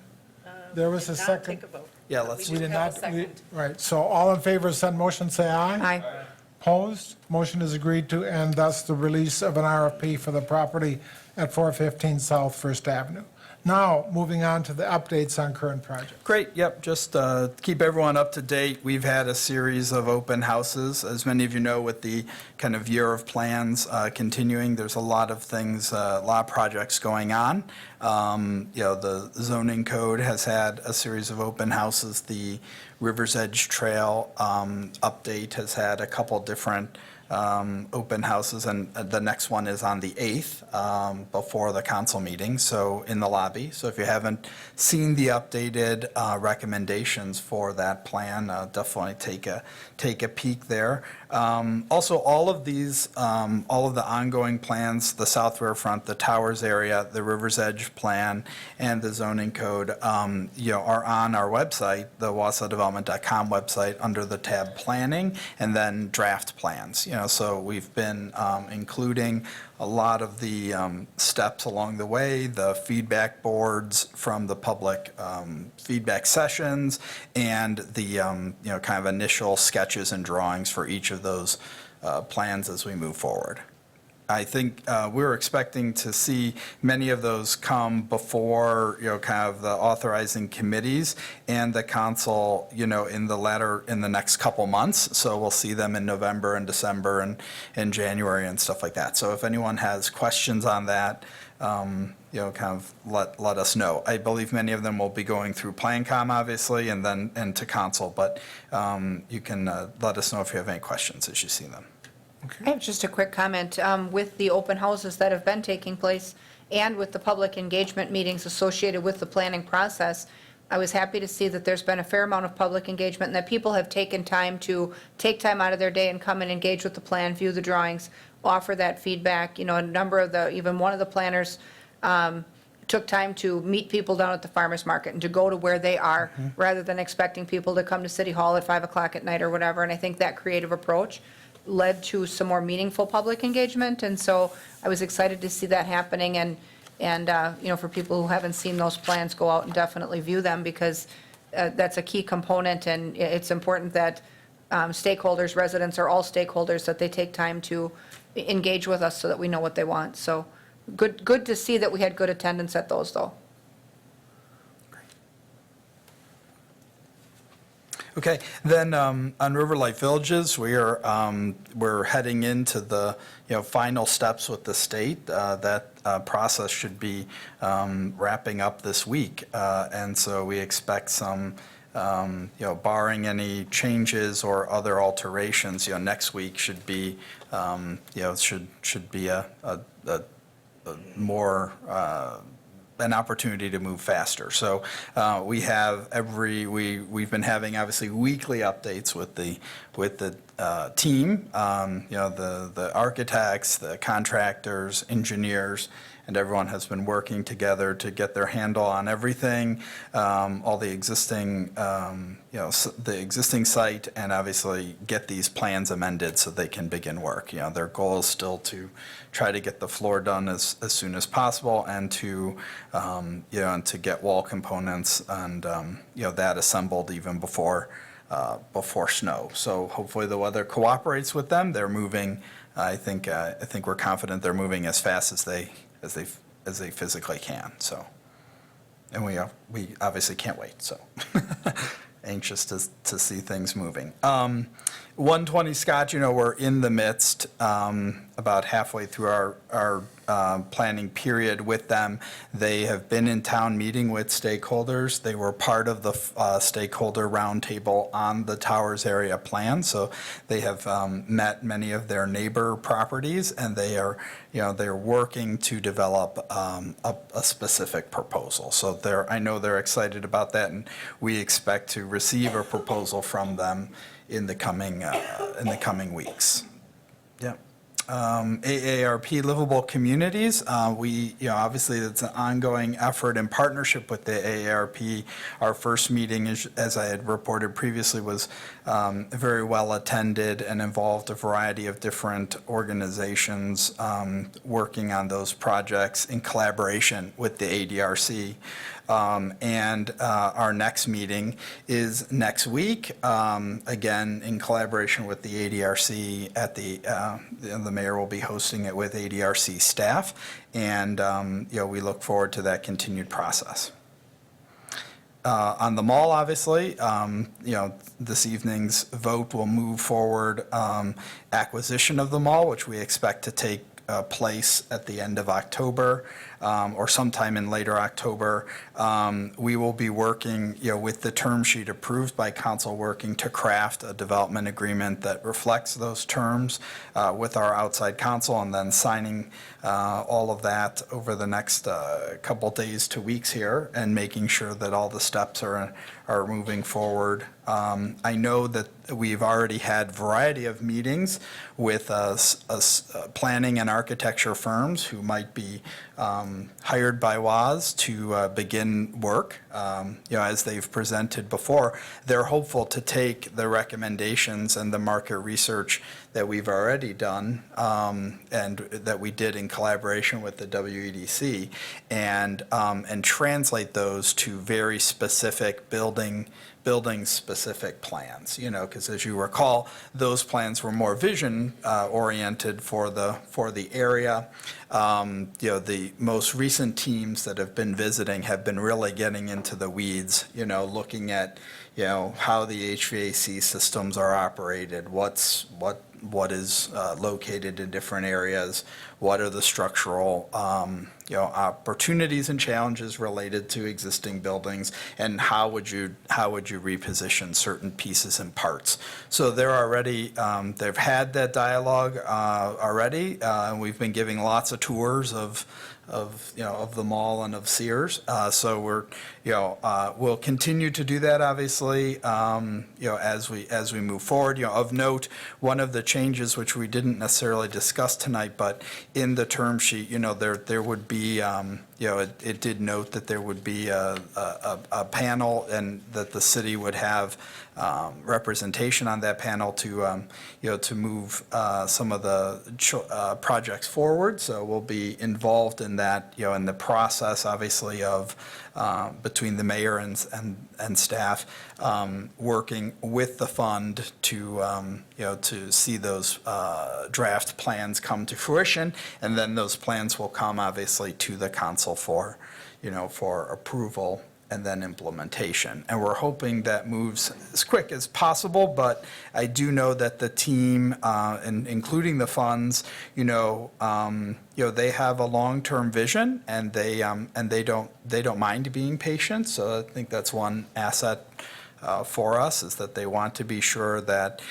There was a second. Yeah, let's, We did not, right, so all in favor of said motion, say aye. Aye. Opposed? Motion is agreed to, and thus the release of an RFP for the property at 415 South First Avenue. Now, moving on to the updates on current projects. Great, yep, just keep everyone up to date. We've had a series of open houses, as many of you know, with the kind of year of plans continuing. There's a lot of things, a lot of projects going on. The zoning code has had a series of open houses. The River's Edge Trail update has had a couple different open houses, and the next one is on the 8th before the council meeting, so in the lobby. So if you haven't seen the updated recommendations for that plan, definitely take a peek there. Also, all of these, all of the ongoing plans, the South Riverfront, the Towers area, the River's Edge plan, and the zoning code, are on our website, the wausaudevelopment.com website, under the tab Planning, and then Draft Plans. So we've been including a lot of the steps along the way, the feedback boards from the public feedback sessions, and the kind of initial sketches and drawings for each of those plans as we move forward. I think we're expecting to see many of those come before, kind of the authorizing committees and the council, in the next couple months. So we'll see them in November and December and January and stuff like that. So if anyone has questions on that, kind of let us know. I believe many of them will be going through PlanCom, obviously, and to council, but you can let us know if you have any questions as you see them. I have just a quick comment. With the open houses that have been taking place and with the public engagement meetings associated with the planning process, I was happy to see that there's been a fair amount of public engagement and that people have taken time to take time out of their day and come and engage with the plan, view the drawings, offer that feedback. A number of even one of the planners took time to meet people down at the farmer's market and to go to where they are rather than expecting people to come to City Hall at 5 o'clock at night or whatever. And I think that creative approach led to some more meaningful public engagement, and so I was excited to see that happening, and for people who haven't seen those plans, go out and definitely view them, because that's a key component, and it's important that stakeholders, residents, or all stakeholders, that they take time to engage with us so that we know what they want. So good to see that we had good attendance at those, though. Okay, then on River Life Villages, we're heading into the final steps with the state. That process should be wrapping up this week, and so we expect some, barring any changes or other alterations, next week should be, should be a more an opportunity to move faster. So we have we've been having obviously weekly updates with the team, the architects, the contractors, engineers, and everyone has been working together to get their handle on everything, all the existing, the existing site, and obviously get these plans amended so they can begin work. Their goal is still to try to get the floor done as soon as possible, and to, and to get wall components and, that assembled even before snow. So hopefully the weather cooperates with them. They're moving. I think we're confident they're moving as fast as they physically can. So, and we obviously can't wait. So, anxious to see things moving. 120 Scotch, we're in the midst, about halfway through our planning period with them. They have been in town meeting with stakeholders. They were part of the stakeholder roundtable on the Towers area plan. So they have met many of their neighbor properties, and they are, they're working to develop a specific proposal. So I know they're excited about that, and we expect to receive a proposal from them in the coming weeks. Yeah. AARP Livable Communities. Obviously, it's an ongoing effort in partnership with the AARP. Our first meeting, as I had reported previously, was very well attended and involved a variety of different organizations working on those projects in collaboration with the ADRC. And our next meeting is next week, again, in collaboration with the ADRC. The mayor will be hosting it with ADRC staff, and we look forward to that continued process. On the mall, obviously, this evening's vote will move forward acquisition of the mall, which we expect to take place at the end of October or sometime in later October. We will be working, with the term sheet approved by council, working to craft a development agreement that reflects those terms with our outside counsel, and then signing all of that over the next couple days to weeks here, and making sure that all the steps are moving forward. I know that we've already had variety of meetings with planning and architecture firms who might be hired by WAS to begin work. As they've presented before, they're hopeful to take the recommendations and the market research that we've already done and that we did in collaboration with the WEDC, and translate those to very specific building-specific plans, because as you recall, those plans were more vision-oriented for the area. The most recent teams that have been visiting have been really getting into the weeds, looking at, how the HVAC systems are operated, what is located in different areas, what are the structural, opportunities and challenges related to existing buildings, and how would you reposition certain pieces and parts. So they're already, they've had that dialogue already. We've been giving lots of tours of the mall and of Sears. So we'll continue to do that, obviously, as we move forward. Of note, one of the changes which we didn't necessarily discuss tonight, but in the term sheet, there would be, it did note that there would be a panel, and that the city would have representation on that panel to move some of the projects forward. So we'll be involved in that, in the process, obviously, of between the mayor and staff, working with the fund to see those draft plans come to fruition, and then those plans will come, obviously, to the council for approval and then implementation. And we're hoping that moves as quick as possible, but I do know that the team, and including the funds, they have a long-term vision, and they don't mind being patient. So I think that's one asset for us, is that they want to be sure that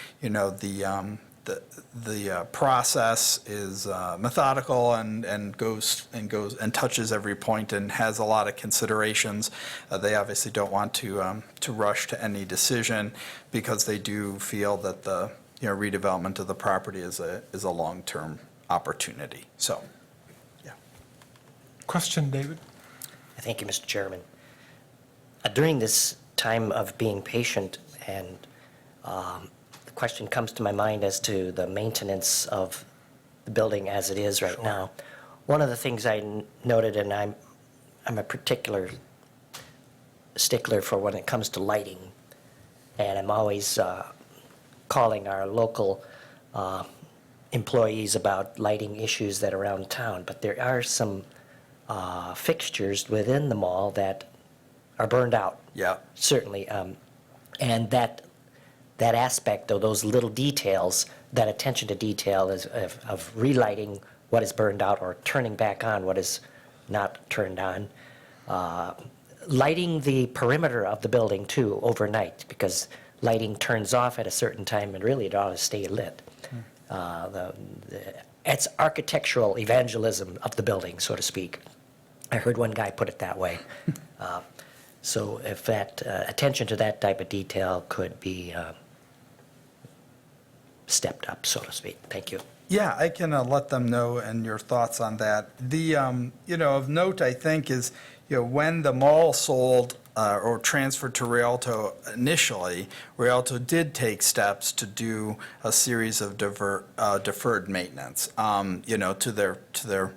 the process is methodical and goes and touches every point and has a lot of considerations. They obviously don't want to rush to any decision, because they do feel that the redevelopment of the property is a long-term opportunity. So, yeah. Question, David? Thank you, Mr. Chairman. During this time of being patient, and the question comes to my mind as to the maintenance of the building as it is right now. One of the things I noted, and I'm a particular stickler for when it comes to lighting, and I'm always calling our local employees about lighting issues that are around town, but there are some fixtures within the mall that are burned out. Yeah. Certainly. And that aspect of those little details, that attention to detail of relighting what is burned out or turning back on what is not turned on. Lighting the perimeter of the building too overnight, because lighting turns off at a certain time and really it ought to stay lit. It's architectural evangelism of the building, so to speak. I heard one guy put it that way. So if that attention to that type of detail could be stepped up, so to speak. Thank you. Yeah, I can let them know and your thoughts on that. The, of note, I think, is, when the mall sold or transferred to Rialto initially, Rialto did take steps to do a series of deferred maintenance, to their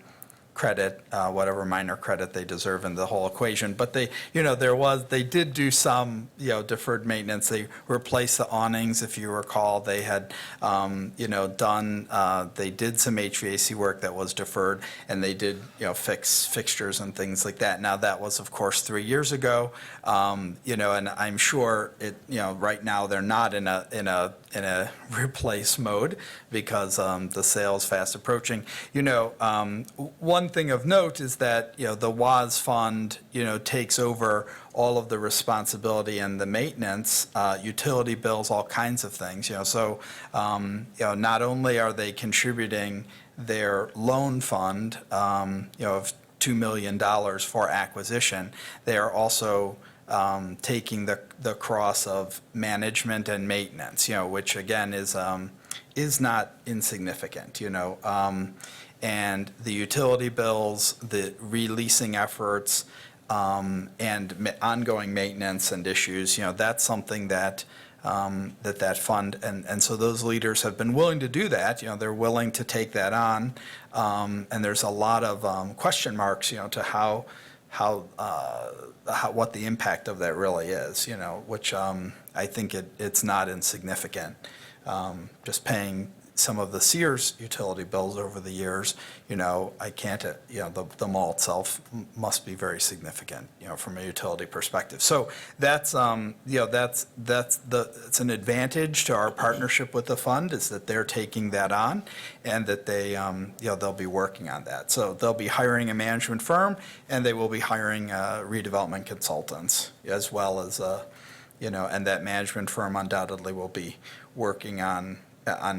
credit, whatever minor credit they deserve in the whole equation. But they, they did do some, deferred maintenance. They replaced the awnings, if you recall. They had, done, they did some HVAC work that was deferred, and they did, fix fixtures and things like that. Now, that was, of course, 3 years ago, and I'm sure it, right now they're not in a replace mode because the sale's fast approaching. One thing of note is that, the WAS fund, takes over all of the responsibility and the maintenance, utility bills, all kinds of things, so, not only are they contributing their loan fund, of $2 million for acquisition, they are also taking the cross of management and maintenance, which again is not insignificant, and the utility bills, the releasing efforts, and ongoing maintenance and issues, that's something that that fund, and so those leaders have been willing to do that, they're willing to take that on, and there's a lot of question marks, to what the impact of that really is, which I think it's not insignificant. Just paying some of the Sears utility bills over the years, I can't, the mall itself must be very significant, from a utility perspective. So that's, it's an advantage to our partnership with the fund, is that they're taking that on, and that they, they'll be working on that. So they'll be hiring a management firm, and they will be hiring redevelopment consultants, as well as, and that management firm undoubtedly will be working on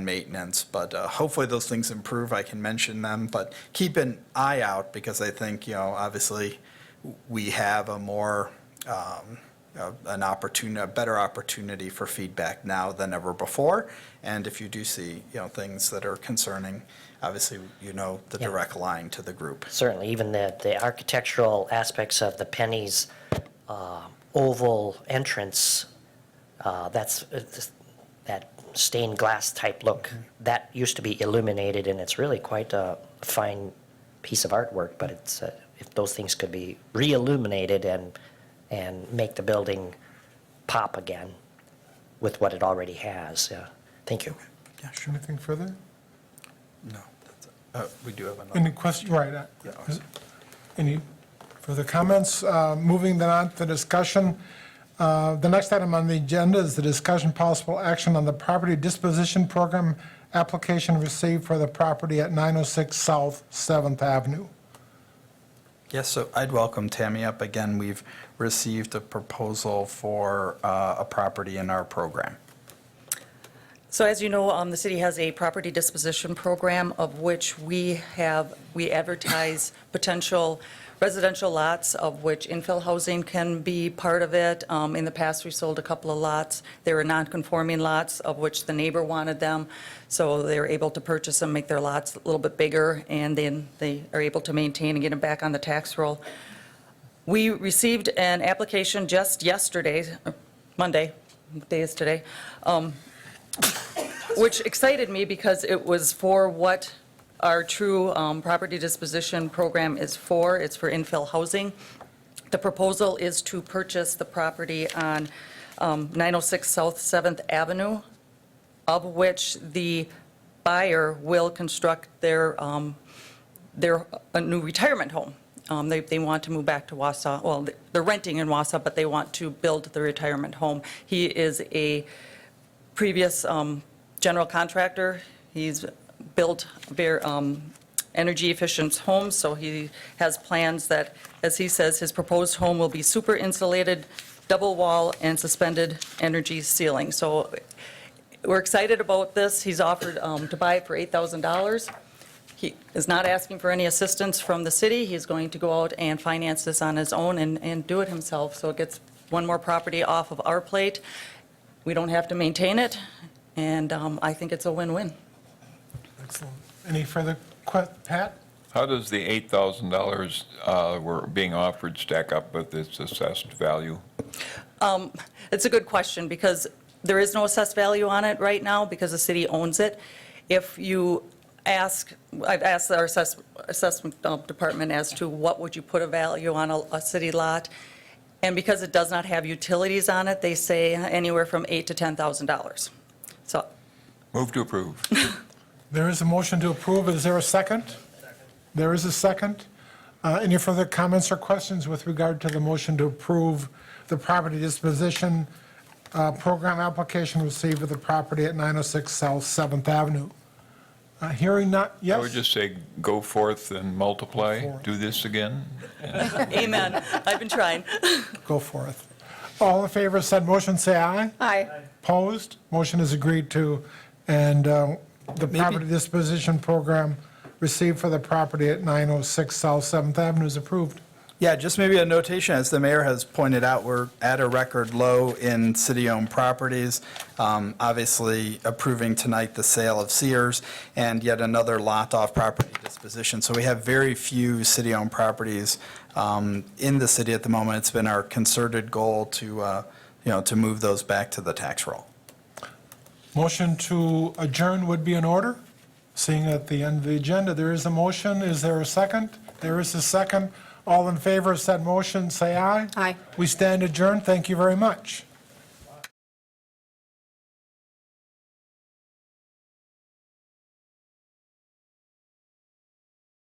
maintenance, but hopefully those things improve. I can mention them, but keep an eye out, because I think, obviously we have a more, a better opportunity for feedback now than ever before. And if you do see, things that are concerning, obviously, the direct line to the group. Certainly, even the architectural aspects of the Penny's oval entrance, that's that stained glass type look, that used to be illuminated, and it's really quite a fine piece of artwork, but it's, if those things could be re-illuminated and make the building pop again with what it already has. Thank you. Yeah, sure. Anything further? No, that's it. We do have another. Any question, right? Yeah. Any further comments? Moving then on to the discussion. The next item on the agenda is the discussion possible action on the property disposition program application received for the property at 906 South 7th Avenue. Yes, so I'd welcome Tammy up again. We've received a proposal for a property in our program. So as you know, the city has a property disposition program, of which we advertise potential residential lots, of which infill housing can be part of it. In the past, we sold a couple of lots. They were non-conforming lots, of which the neighbor wanted them, so they were able to purchase them, make their lots a little bit bigger, and then they are able to maintain and get them back on the tax roll. We received an application just yesterday, Monday, what day is today, which excited me because it was for what our true property disposition program is for. It's for infill housing. The proposal is to purchase the property on 906 South 7th Avenue, of which the buyer will construct their a new retirement home. They want to move back to Wausau. Well, they're renting in Wausau, but they want to build the retirement home. He is a previous general contractor. He's built very energy efficient homes, so he has plans that, as he says, his proposed home will be super insulated, double wall, and suspended energy ceiling. So we're excited about this. He's offered to buy it for $8,000. He is not asking for any assistance from the city. He's going to go out and finance this on his own and do it himself. So it gets one more property off of our plate. We don't have to maintain it, and I think it's a win-win. Excellent. Any further, Pat? How does the $8,000 we're being offered stack up with its assessed value? It's a good question, because there is no assessed value on it right now, because the city owns it. If you ask, I've asked our assessment department as to what would you put a value on a city lot, and because it does not have utilities on it, they say anywhere from $8,000 to $10,000. So, Move to approve. There is a motion to approve. Is there a second? There is a second. Any further comments or questions with regard to the motion to approve the property disposition program application received with the property at 906 South 7th Avenue? Hearing not, I would yes? just say, go forth and multiply, Go forth. do this again. amen. I've been trying. Go forth. All in favor of said motion, say aye. Aye. Opposed? Motion is agreed to, and the property disposition program received for the property at 906 South 7th Avenue is approved. Yeah, just maybe a notation, as the mayor has pointed out, we're at a record low in city-owned properties. Obviously approving tonight the sale of Sears and yet another lot off property disposition. So we have very few city-owned properties in the city at the moment. It's been our concerted goal to, to move those back to the tax roll. Motion to adjourn would be in order. Seeing at the end of the agenda, there is a motion. Is there a second? There is a second. All in favor of said motion, say aye. Aye. We stand adjourned. Thank you very much.